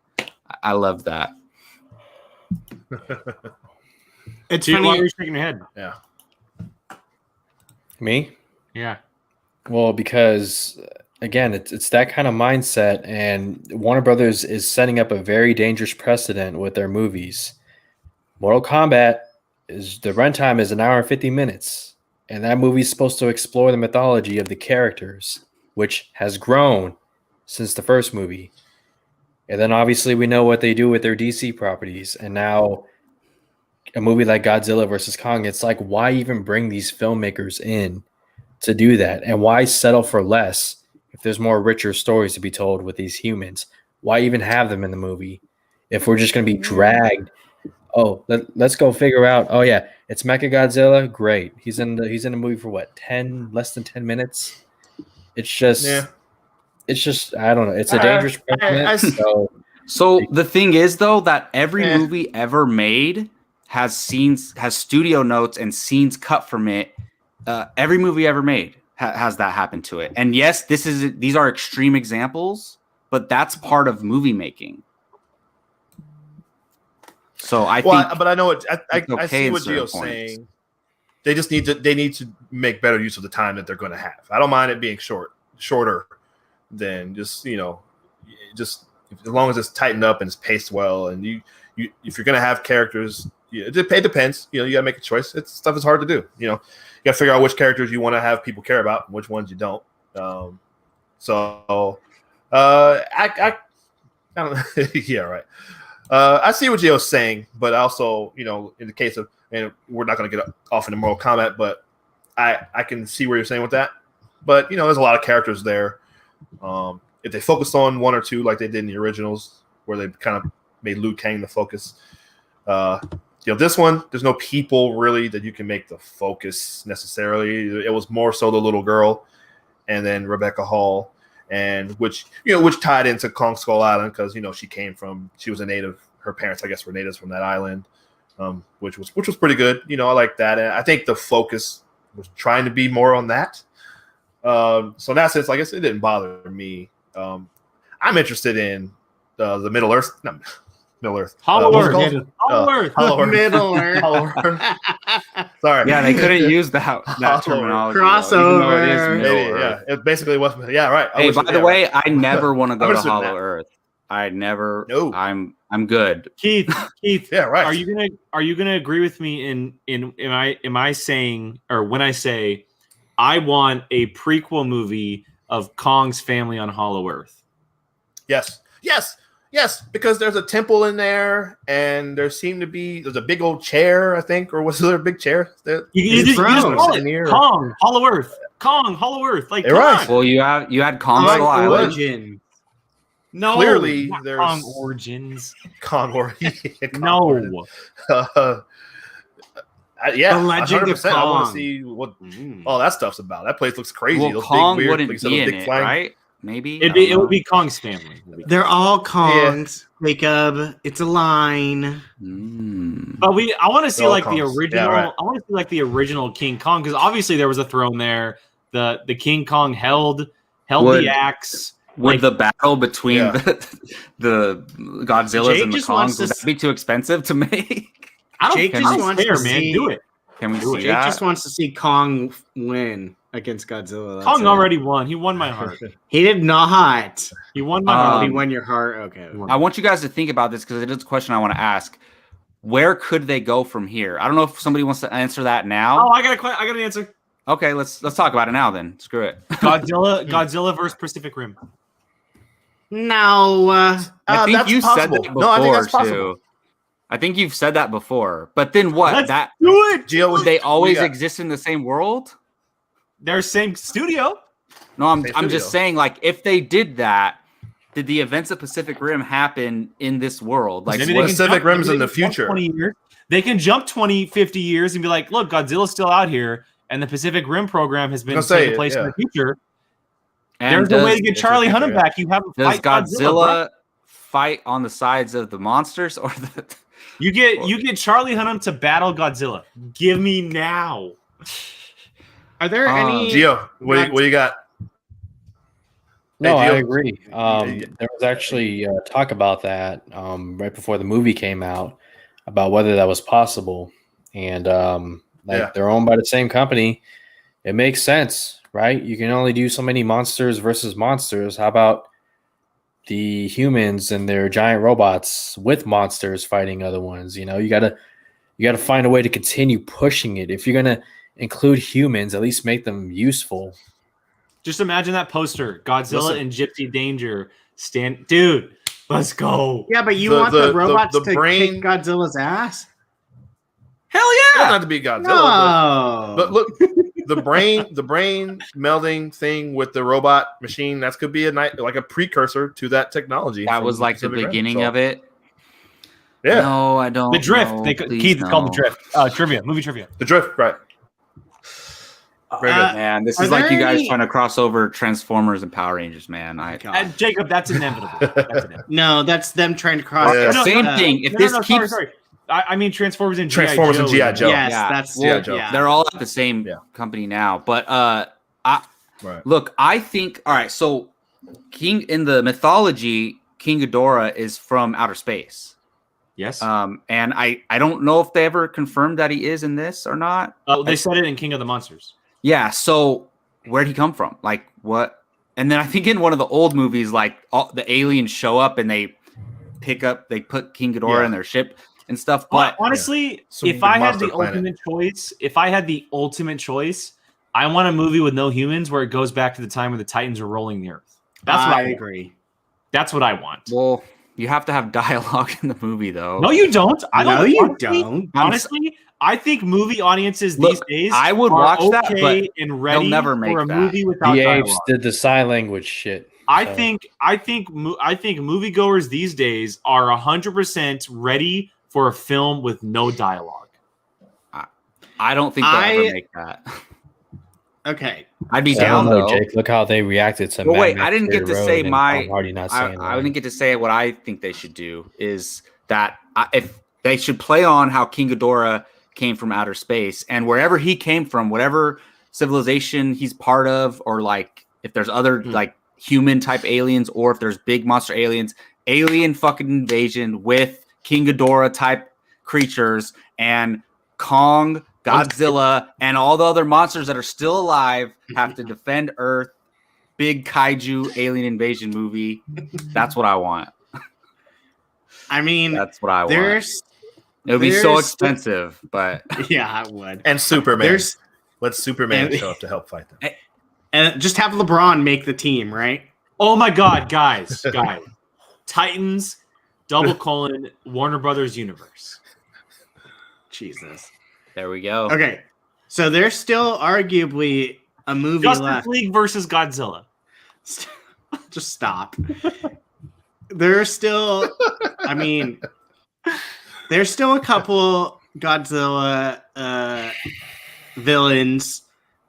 I love that. It's Dude, why are funny. you shaking your head? Yeah. Me? Yeah. Well, because again, it's that kind of mindset, and Warner Brothers is setting up a very dangerous precedent with their movies. Mortal Kombat is the runtime is 1 hour and 50 minutes, and that movie is supposed to explore the mythology of the characters, which has grown since the first movie. And then obviously we know what they do with their DC properties, and now a movie like Godzilla versus Kong, it's like, why even bring these filmmakers in to do that? And why settle for less if there's more richer stories to be told with these humans? Why even have them in the movie if we're just going to be dragged? Oh, let's go figure out. Oh yeah, it's Mechagodzilla. Great, he's in the movie for what, less than 10 minutes. It's just I don't know. It's a dangerous precedent. So the thing is, though, that every movie ever made has studio notes and scenes cut from it. Every movie ever made has that happen to it. And yes, these are extreme examples, but that's part of movie making. So but I know it. I okay see in what certain Gio's points. saying. They just need to make better use of the time that they're going to have. I don't mind it being shorter than just as long as it's tightened up and it's paced well. And you if you're going to have characters, it depends. You got to make a choice. Stuff is hard to do. You got to figure out which characters you want to have people care about and which ones you don't. I don't know. Yeah, right. I see what Gio's saying, but also, in the case of, and we're not going to get off into Mortal Kombat, but I can see where you're saying with that. But, there's a lot of characters there. If they focused on one or two like they did in the originals, where they kind of made Liu Kang the focus, this one, there's no people really that you can make the focus necessarily. It was more so the little girl and then Rebecca Hall, and which tied into Kong Skull Island because she was a native. Her parents, I guess, were natives from that island, which was pretty good. I like that, and I think the focus was trying to be more on that. So in that sense, I guess it didn't bother me. I'm interested in the Middle Earth. No, Middle Earth. Hollow what's it Earth. called? Hollow Earth. Hollow Earth. Middle Earth. Hollow Earth. Sorry. Yeah, they couldn't use that Hollow terminology. Crossover. Though, even though it is Maybe, Middle yeah, Earth. it basically was. Yeah, right. Hey, by the way, I never want to go to interested in Hollow that. Earth. I never. No. I'm good. Keith, Yeah, right. Are you gonna agree with me am I saying, or when I say I want a prequel movie of Kong's family on Hollow Earth? Yes, because there's a temple in there, and there's a big old chair, I think, or was there a big chair? You just call it near. Kong, Hollow Earth. Kong, Hollow Earth. Like, Hey, come right. on. Well, you had Kong Kong Skull Island. Origin. No, Clearly, not there's- Kong Origins. Kong or No. Yeah, The Legend of 100%. I want Kong. to see what all that stuff's about. That place looks crazy. Well, Those Kong big, weird, wouldn't like, those be in big it, flying- right? Maybe It would be Kong's family. They're all Kongs, Jacob. It's a line. But I want to see all like the Kongs. original. Yeah, right. I want to see like the original King Kong, because obviously there was a throne there. The King Kong held the axe. Would the battle between Yeah. the Godzillas Jake and the just wants Kongs to would that be too expensive to make? I don't Jake think just it's wants fair, to man. see- Do it. Can we see Jake that? just wants to see Kong win against Godzilla. That's Kong it. already won. He won my heart. He did not. He won my Oh, heart. he won your heart. Okay. I want you guys to think about this because it is a question I want to ask. Where could they go from here? I don't know if somebody wants to answer that now. Oh, I got an answer. Okay, let's talk about it now then. Screw it. Godzilla versus Pacific Rim. No. I think that's you said possible. that No, I think before that's possible. too. I think you've said that before. But then what? Let's that do it. Gio, would they always got? exist in the same world? They're same studio. No, I'm Same just studio. saying, like, if they did that, did the events of Pacific Rim happen in this world? Like, Maybe what- they can Pacific jump- Rim's maybe in they the can jump future. 20 years. They can jump 20, 50 years and be like, look, Godzilla's still out here, and the Pacific Rim program has been I'll say taking it, place in yeah. the future. There's a way to get Charlie Hunnam back. You have him Does fight Godzilla, Godzilla fight on the sides of the monsters or the? you get Charlie Hunnam to battle Godzilla. Give me now. Are there any Gio, what do you got? No, Hey, I Gio. agree. There was actually talk about that right before the movie came out about whether that was possible, and they're owned by the same company. It makes sense, right? You can only do so many monsters versus monsters. How about the humans and their giant robots with monsters fighting other ones? You know, you gotta find a way to continue pushing it. If you're gonna include humans, at least make them useful. Just imagine that poster: Godzilla and Gypsy Danger. Dude, let's go. Yeah, but you The- want the- the robots the to brain- kick Godzilla's ass? Hell It doesn't yeah! have to be Godzilla, No. but look, the brain melding thing with the robot machine, that could be like a precursor to that technology. That from was like the Pacific Rim, beginning so- of it. Yeah, No, I don't. The drift. know. Keith, it's called the drift. Trivia, movie trivia. the drift, right? Very good. Man, this Are is like there you guys any- trying to cross over Transformers and Power Rangers, man. Jacob, that's inevitable. That's inevitable. No, that's them trying to cross. Yeah. Same thing. If this keeps, sorry. I mean Transformers and Transformers and G.I. Joe. Yes, Yeah. that's G.I. Joe. yeah. they're all at the same Yeah. company now. But Right. look, I think all right. So King in the mythology, King Ghidorah is from outer space. Yes. And I don't know if they ever confirmed that he is in this or not. They said it in King of the Monsters. Yeah. So where'd he come from? Like what? And then I think in one of the old movies, like all the aliens show up and they put King Ghidorah in their ship and stuff. But honestly, Some if I had monster the planet. ultimate choice, I want a movie with no humans where it goes back to the time when the Titans were rolling the earth. That's what I want. agree. That's what I want. well, you have to have dialogue in the movie, though. No, you don't. I don't. No, you honestly, don't. Honestly, I think movie audiences Look, these days I would are watch that, okay but and ready never make for a that. movie without The dialogue. apes did the sign language shit. I so. think moviegoers these days are 100% ready for a film with no dialogue. I don't think they'll ever make that. Okay. I'd be I don't down know, though. Jake. Look how they reacted to. Well, Mad wait, Max I didn't get Fury to Road, say and my. Tom Hardy not saying I that. didn't get to say what I think they should do is that if they should play on how King Ghidorah came from outer space and wherever he came from, whatever civilization he's part of, or like if there's other like human type aliens or if there's big monster aliens, alien fucking invasion with King Ghidorah type creatures and Kong, Godzilla, and all the other monsters that are still alive have to defend Earth. Big kaiju alien invasion movie. That's what I want. I mean, That's what I want. there's It would be so there's- expensive, but yeah, I would. And Superman. There's Let Superman and- show up to help fight them. and just have LeBron make the team, right? Oh my God, guys. Titans, : Warner Brothers Universe. Jesus. there we go. Okay. So there's still arguably a movie Justice left. League versus Godzilla. Just stop. There's still, I mean, there's still a couple Godzilla villains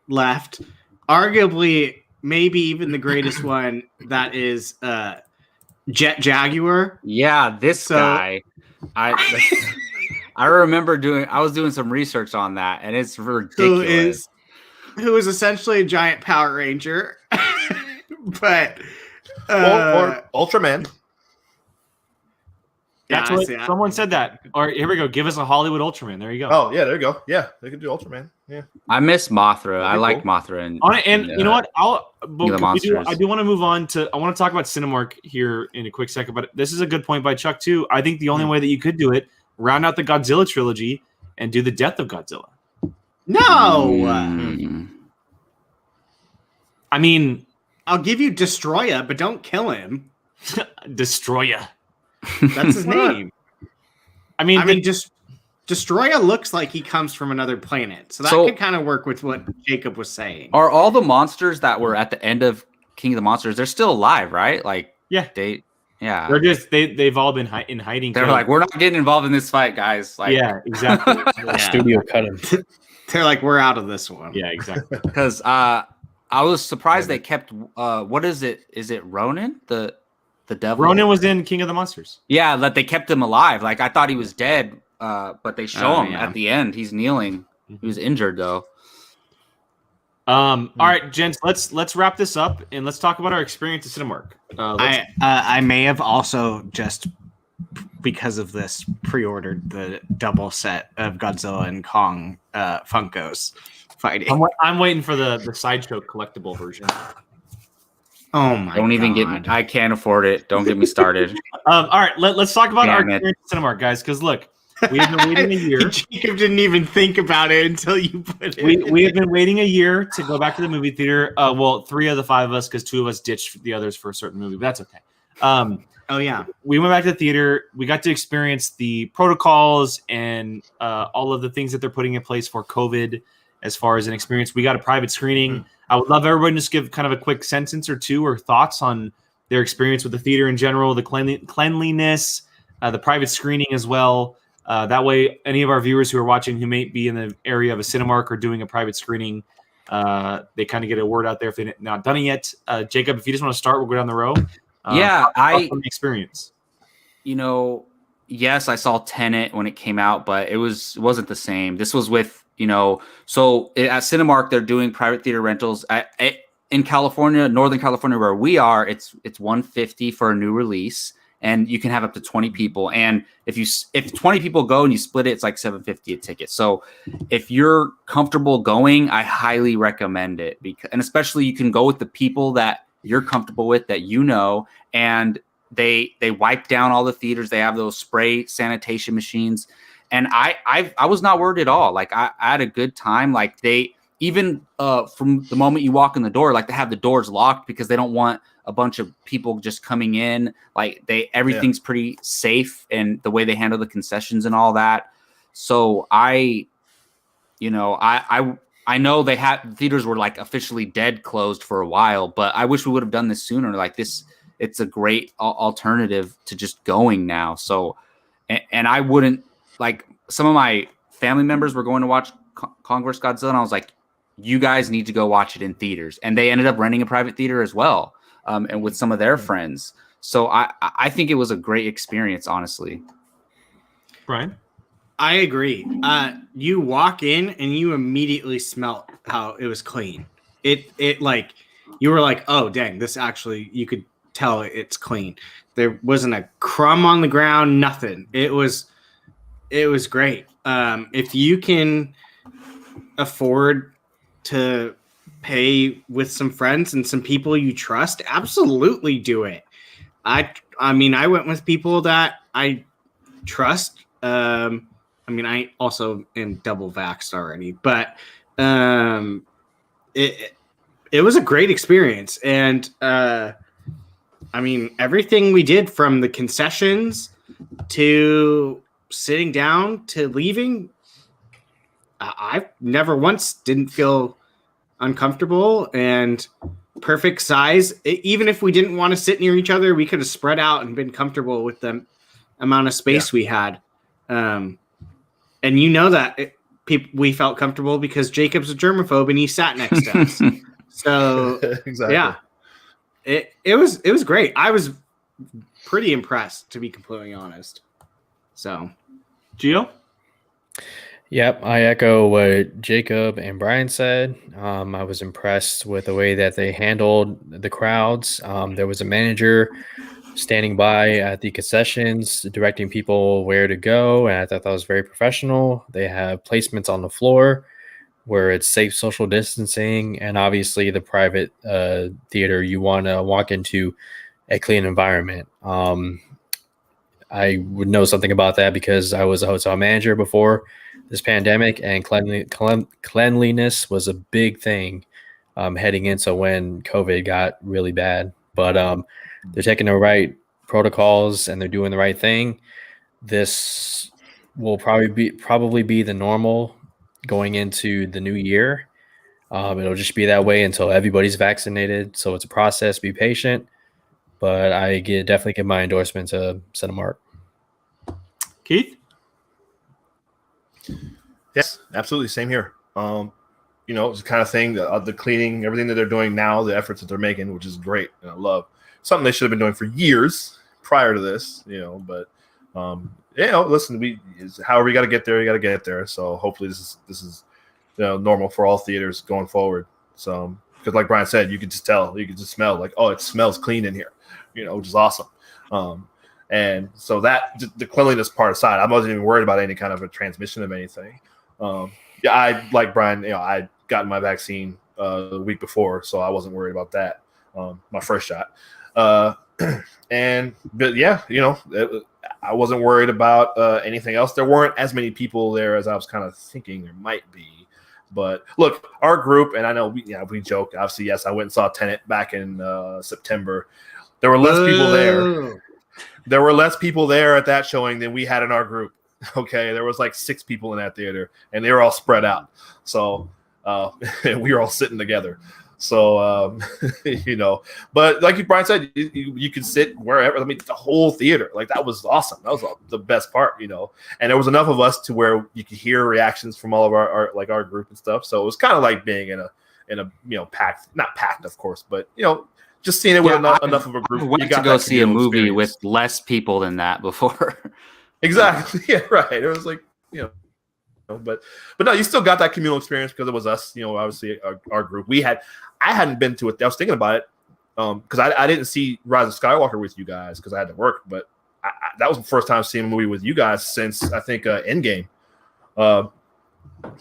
left. Arguably, maybe even the greatest one that is Jet Jaguar. Yeah, this So- guy. I remember I was doing some research on that, and it's ridiculous. Who is essentially a giant Power Ranger, but Or Ultraman. That's yeah, I what see that. someone said that. Or here we go. Give us a Hollywood Ultraman. There you go. Oh, yeah, there you go. Yeah, they could do Ultraman. Yeah. I miss Mothra. I That'd be like cool. Mothra. And you know what? Monsters. I do want to move on to. I want to talk about Cinemark here in a quick second, but this is a good point by Chuck too. I think the only way that you could do it, round out the Godzilla trilogy and do the death of Godzilla. No, I mean, I'll give you Destroya, but don't kill him. Destroya. That's his Why not? name. I mean, just Destroya looks like he comes from another planet, so that So- could kind of work with what Jacob was saying. Are all the monsters that were at the end of King of the Monsters? They're still alive, right? Like, yeah, yeah. they're just they've all been in hiding. They're like, we're not getting involved in this fight, guys. Like, yeah, exactly. The studio cut him. They're like, we're out of this one. Yeah, exactly. because I was surprised they kept. What is it? Is it Ronan, the devil? Ronan was in King of the Monsters. Yeah, that they kept him alive. Like I thought he was dead, but they show him yeah. at the end. He's kneeling. He was injured though. All right, gents, let's wrap this up and let's talk about our experience at Cinemark. I may have also just because of this pre-ordered the double set of Godzilla and Kong Funkos fighting. I'm waiting for the Sideshow collectible version. Oh my! Don't even get me. I can't afford it. Don't get me started. All right, let's talk about our Damn it. experience at Cinemark, guys. Because look, we have been waiting a year. Jacob didn't even think about it until you put it. We have been waiting a year to go back to the movie theater. Well, 3 of the 5 of us, because 2 of us ditched the others for a certain movie, but that's okay. Oh yeah. We went back to the theater. We got to experience the protocols and all of the things that they're putting in place for COVID as far as an experience. We got a private screening. I would love everybody to just give kind of a quick sentence or two or thoughts on their experience with the theater in general, the cleanliness, the private screening as well. That way, any of our viewers who are watching who may be in the area of a Cinemark or doing a private screening, they kind of get a word out there if they're not done it yet. Jacob, if you just want to start, we'll go down the row. From the experience. Yes, I saw Tenet when it came out, but it wasn't the same. This was with, so at Cinemark, they're doing private theater rentals. In California, Northern California, where we are, it's $150 for a new release, and you can have up to 20 people. And if 20 people go and you split it, it's like $750 a ticket. So if you're comfortable going, I highly recommend it, and especially you can go with the people that you're comfortable with, that and they wipe down all the theaters. They have those spray sanitation machines, and I was not worried at all. Like I had a good time. Like they even from the moment you walk in the door, like they have the doors locked because they don't want a bunch of people just coming in. Like everything's pretty safe, and the way they handle the concessions and all that. So I know theaters were like officially dead closed for a while, but I wish we would have done this sooner. Like this, it's a great alternative to just going now. So, and I wouldn't, like, some of my family members were going to watch Kong vs. Godzilla, and I was like, you guys need to go watch it in theaters. And they ended up renting a private theater as well, and with some of their friends. So I think it was a great experience, honestly. Brian? I agree. You walk in and you immediately smell how it was clean. It like you were like, oh dang, this actually, you could tell it's clean. There wasn't a crumb on the ground, nothing. It was great. If you can afford to pay with some friends and some people you trust, absolutely do it. I mean, I went with people that I trust. I also am double vaxxed already, but it was a great experience. And everything we did, from the concessions to sitting down to leaving, I never once didn't feel uncomfortable, and perfect size. Even if we didn't want to sit near each other, we could have spread out and been comfortable with the amount of space we had. And that we felt comfortable because Jacob's a germaphobe and he sat next to us. So exactly. Yeah, it was great. I was pretty impressed, to be completely honest. So, Gio? Yep, I echo what Jacob and Brian said. I was impressed with the way that they handled the crowds. There was a manager standing by at the concessions, directing people where to go, and I thought that was very professional. They have placements on the floor where it's safe social distancing, and obviously the private theater, you want to walk into a clean environment. I would know something about that because I was a hotel manager before this pandemic, and cleanliness was a big thing heading into when COVID got really bad. But they're taking the right protocols and they're doing the right thing. This will probably be the normal going into the new year. It'll just be that way until everybody's vaccinated. So it's a process. Be patient. But I definitely give my endorsement to Cinemark. Keith? Yes, absolutely. Same here. you know, it's the kind of thing, the cleaning, everything that they're doing now, the efforts that they're making, which is great, and I love. Something they should have been doing for years prior to this, you know. But you know, listen, however you got to get there, you got to get there. So hopefully this is you know, normal for all theaters going forward. So because like Brian said, you could just tell, you could just smell like, oh, it smells clean in here, you know, which is awesome. And so that the cleanliness part aside, I wasn't even worried about any kind of a transmission of anything. Yeah, I like Brian, you know, I got my vaccine the week before, so I wasn't worried about that. My first shot. But yeah, you know, I wasn't worried about anything else. There weren't as many people there as I was kind of thinking there might be. But look, our group, and I know we joke. Obviously, yes, I went and saw Tenet back in September. There were less people there. There were less people there at that showing than we had in our group. Okay, there was like 6 people in that theater, and they were all spread out. So we were all sitting together. So you know, but like Brian said, you could sit wherever. I mean, the whole theater, like that was awesome. That was the best part, you know. And there was enough of us to where you could hear reactions from all of our group and stuff. So it was kind of like being in a you know, not packed, of course, but you know, just seeing it with enough of a group. I went to go see a movie with less people than that before. Exactly. Yeah. Right. It was like, you know. But no, you still got that communal experience because it was us, you know, obviously our group. I hadn't been to it. I was thinking about it because I didn't see Rise of Skywalker with you guys because I had to work. But that was the first time seeing a movie with you guys since I think Endgame. So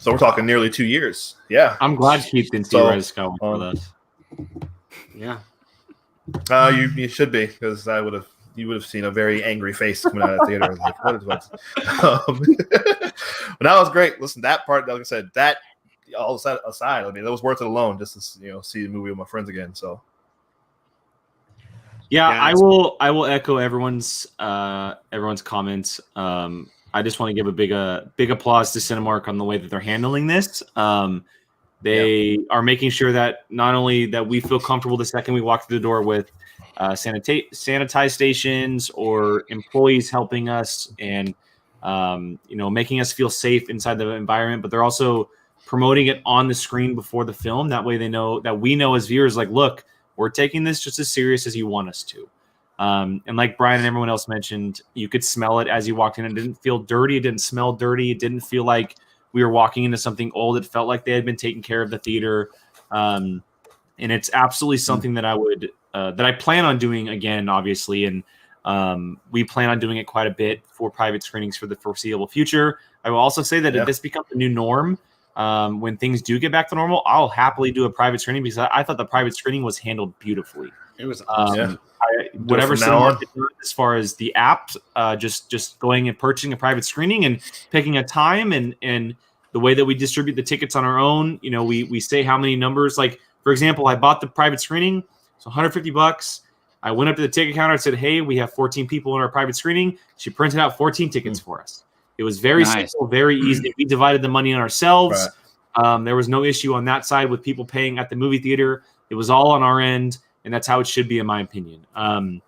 we're talking nearly 2 years. Yeah, I'm glad Keith didn't see Rise of Skywalker with us. Yeah, you should be because you would have seen a very angry face coming out of the theater. Like, what is what? But that was great. Listen, that part, like I said, that all aside, I mean, that was worth it alone just to, you know, see the movie with my friends again. So, yeah, I will echo everyone's comments. I just want to give a big applause to Cinemark on the way that they're handling this. They are making sure that not only that we feel comfortable the second we walk through the door with sanitized stations or employees helping us and you know, making us feel safe inside the environment, but they're also promoting it on the screen before the film. That way they know that we know as viewers, like, look, we're taking this just as serious as you want us to. And like Brian and everyone else mentioned, you could smell it as you walked in. It didn't feel dirty. It didn't smell dirty. It didn't feel like we were walking into something old. It felt like they had been taking care of the theater. And it's absolutely something that I plan on doing again, obviously. And we plan on doing it quite a bit for private screenings for the foreseeable future. I will also say that if this becomes the new norm, when things do get back to normal, I'll happily do a private screening because I thought the private screening was handled beautifully. it was awesome. Whatever Cinemark did as far as the app, just going and purchasing a private screening and picking a time and the way that we distribute the tickets on our own. You know, we say how many numbers. Like, for example, I bought the private screening, so $150. I went up to the ticket counter and said, "Hey, we have 14 people in our private screening." She printed out 14 tickets for us. It was very simple, very easy. We divided the money on ourselves. Right. There was no issue on that side with people paying at the movie theater. It was all on our end, and that's how it should be, in my opinion. I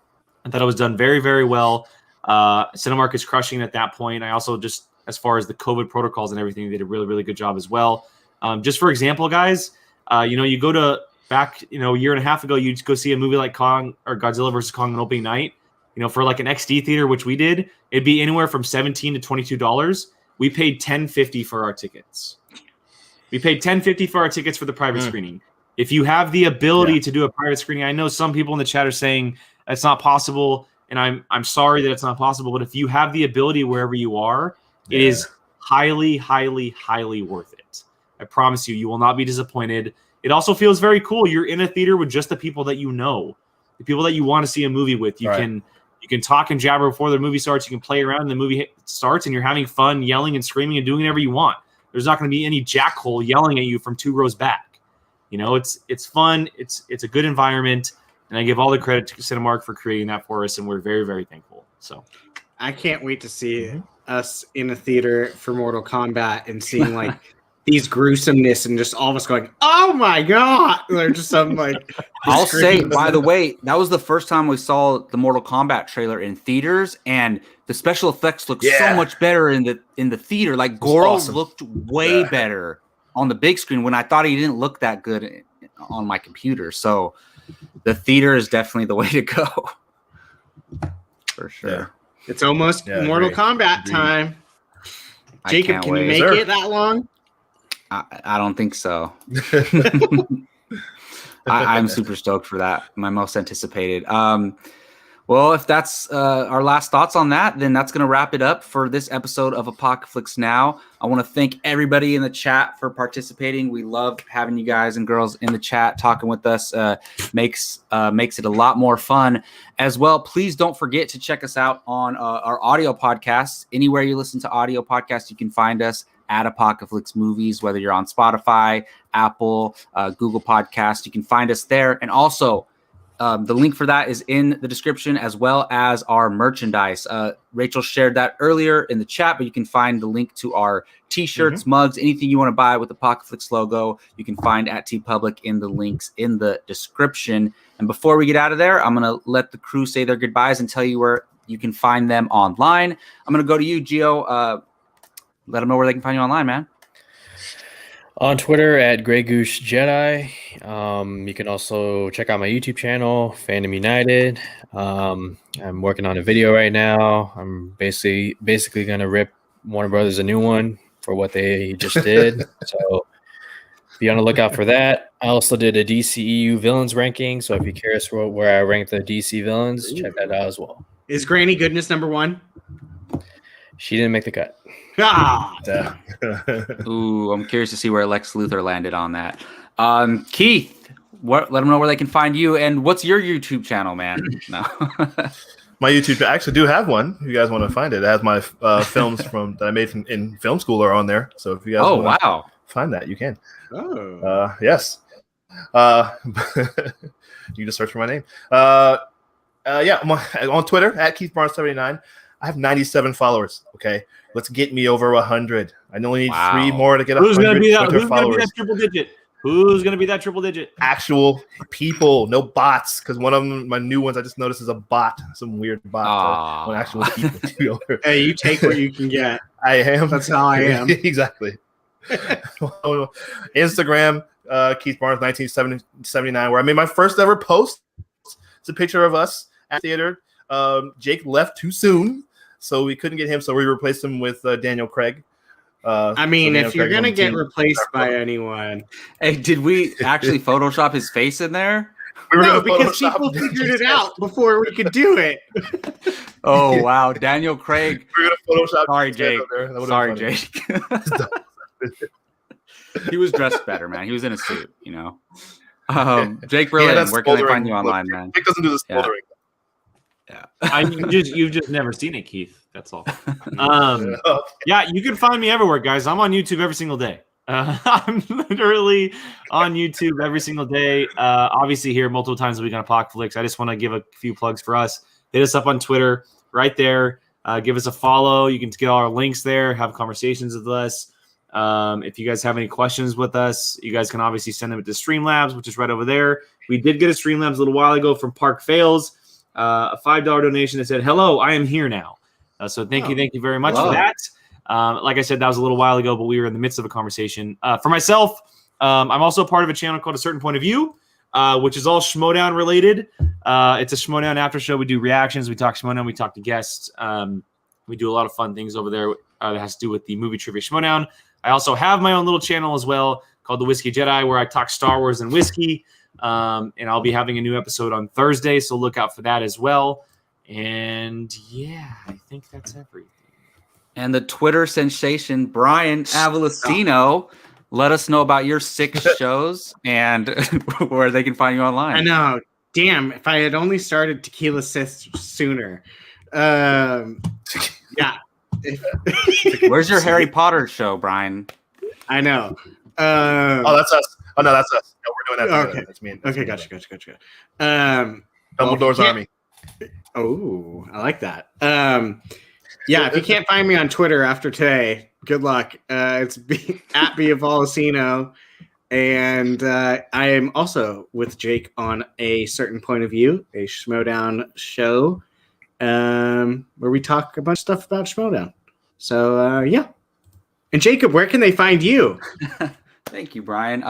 thought it was done very, very well. Cinemark is crushing at that point. I also just, as far as the COVID protocols and everything, they did a really, really good job as well. Just for example, guys, you know, you go to back, you know, a year and a half ago, you'd go see a movie like Kong or Godzilla versus Kong on opening night. You know, for like an XD theater, which we did, it'd be anywhere from $17 to $22. We paid $10.50 for our tickets. We paid $10.50 for our tickets for the private screening. If you have the ability to do a private screening, I know some people in the chat are saying that's not possible, and I'm sorry that it's not possible. But if you have the ability wherever you are, it is highly, highly, highly worth it. I promise you, you will not be disappointed. It also feels very cool. You're in a theater with just the people that you know, the people that you want to see a movie with. You can talk and jabber before the movie starts. You can play around and the movie starts, and you're having fun, yelling and screaming and doing whatever you want. There's not going to be any jackhole yelling at you from 2 rows back. You know, it's fun. It's a good environment, and I give all the credit to Cinemark for creating that for us, and we're very, very thankful. So, I can't wait to see us in a theater for Mortal Kombat and seeing like these gruesomeness and just all of us going, "Oh my god!" They're just some like. I'll say, by the way, that was the first time we saw the Mortal Kombat trailer in theaters, and the special effects look so much better in the theater. Like Goro looked way better on the big screen when I thought he didn't look that good on my computer. So the theater is definitely the way to go. For sure. Yeah. It's almost Mortal Kombat time. Jacob, can you make it that long? I don't think so. I'm super stoked for that. My most anticipated. Well, if that's our last thoughts on that, then that's going to wrap it up for this episode of Apocaflix Now. I want to thank everybody in the chat for participating. We love having you guys and girls in the chat talking with us. Makes it a lot more fun as well. Please don't forget to check us out on our audio podcasts. Anywhere you listen to audio podcasts, you can find us at Apocaflix Movies, whether you're on Spotify, Apple, Google Podcasts. You can find us there. And also, the link for that is in the description, as well as our merchandise. Rachel shared that earlier in the chat, but you can find the link to our t-shirts, mugs, anything you want to buy with the Apocaflix logo, you can find at TeePublic in the links in the description. And before we get out of there, I'm going to let the crew say their goodbyes and tell you where you can find them online. I'm going to go to you, Gio. Let them know where they can find you online, man. On Twitter at Grey Goose Jedi. You can also check out my YouTube channel, Fandom United. I'm working on a video right now. I'm basically gonna rip Warner Brothers a new one for what they just did. So be on the lookout for that. I also did a DCEU villains ranking. So if you're curious where I ranked the DC villains, check that out as well. Is Granny Goodness number 1? She didn't make the cut. Ah. Ooh, I'm curious to see where Lex Luthor landed on that. Keith, let them know where they can find you. And what's your YouTube channel, man? No. My YouTube, I actually do have one. If you guys want to find it, it has my films that I made in film school are on there. So if you guys want to find that, you can. Oh. Yes. You just search for my name. Yeah, I'm on Twitter at Keith Barnes 79. I have 97 followers. Okay, let's get me over 100. I only need 3 more to get 100. Who's going to be that triple digit? Who's going to be that triple digit? Actual people, no bots. Because one of them, my new ones, I just noticed is a bot, some weird bot. So actual people. Hey, you take what you can get. I am. That's how I am. Exactly. Instagram, Keith Barnes 1979, where I made my first ever post. It's a picture of us at the theater. Jake left too soon, so we couldn't get him, so we replaced him with Daniel Craig. I mean, if you're going to get replaced by anyone. Hey, did we actually Photoshop his face in there? No, because people figured it out before we could do it. Oh, wow. Daniel Craig. We're going to Photoshop. Sorry, Jake. Sorry, Jake. He was dressed better, man. He was in a suit, you know. Jake Berlin, where can I find you online, man? Jake doesn't do the smoldering. Yeah. You've just never seen it, Keith. That's all. Yeah, you can find me everywhere, guys. I'm on YouTube every single day. I'm literally on YouTube every single day. Obviously, here multiple times a week on Apocaflix. I just want to give a few plugs for us. Hit us up on Twitter right there. Give us a follow. You can get all our links there. Have conversations with us. If you guys have any questions with us, you guys can obviously send them to Streamlabs, which is right over there. We did get a Streamlabs a little while ago from Park Fails. A $5 donation that said, "Hello, I am here now." So thank you very much for that. Like I said, that was a little while ago, but we were in the midst of a conversation. For myself, I'm also part of a channel called A Certain Point of View, which is all Schmodown related. It's a Schmodown after show. We do reactions. We talk Schmodown. We talk to guests. We do a lot of fun things over there that has to do with the movie trivia Schmodown. I also have my own little channel as well called The Whiskey Jedi, where I talk Star Wars and whiskey. And I'll be having a new episode on Thursday, so look out for that as well. And yeah, I think that's everything. And the Twitter sensation, Brian Avalosino, let us know about your 6 shows and where they can find you online. I know. Damn, if I had only started Tequila Sis sooner. Yeah. Where's your Harry Potter show, Brian? I know. Oh, that's us. Oh, no, that's us. No, we're doing that together. Okay. That's me. Okay, gotcha. Dumbledore's Army. Oh, I like that. Yeah, if you can't find me on Twitter after today, good luck. It's at Biavolosino. And I am also with Jake on A Certain Point of View, a Schmodown show, where we talk a bunch of stuff about Schmodown. So, yeah. And Jacob, where can they find you? Thank you, Brian.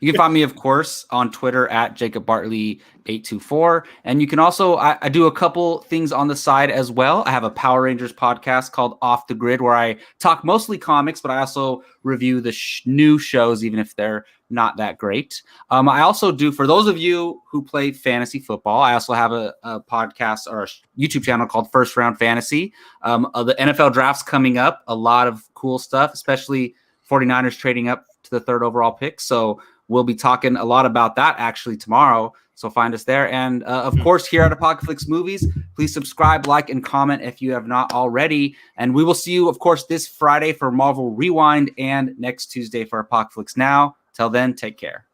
You can find me, of course, on Twitter at Jacob Bartley 824. And you can also, I do a couple things on the side as well. I have a Power Rangers podcast called Off the Grid, where I talk mostly comics, but I also review the new shows, even if they're not that great. I also do, for those of you who play fantasy football, I also have a podcast or a YouTube channel called First Round Fantasy. The NFL draft's coming up, a lot of cool stuff, especially 49ers trading up to the 3rd overall pick. So we'll be talking a lot about that actually tomorrow. So find us there. And of course, here at Apocaflix Movies, please subscribe, like, and comment if you have not already. And we will see you, of course, this Friday for Marvel Rewind and next Tuesday for Apocaflix Now. Till then, take care.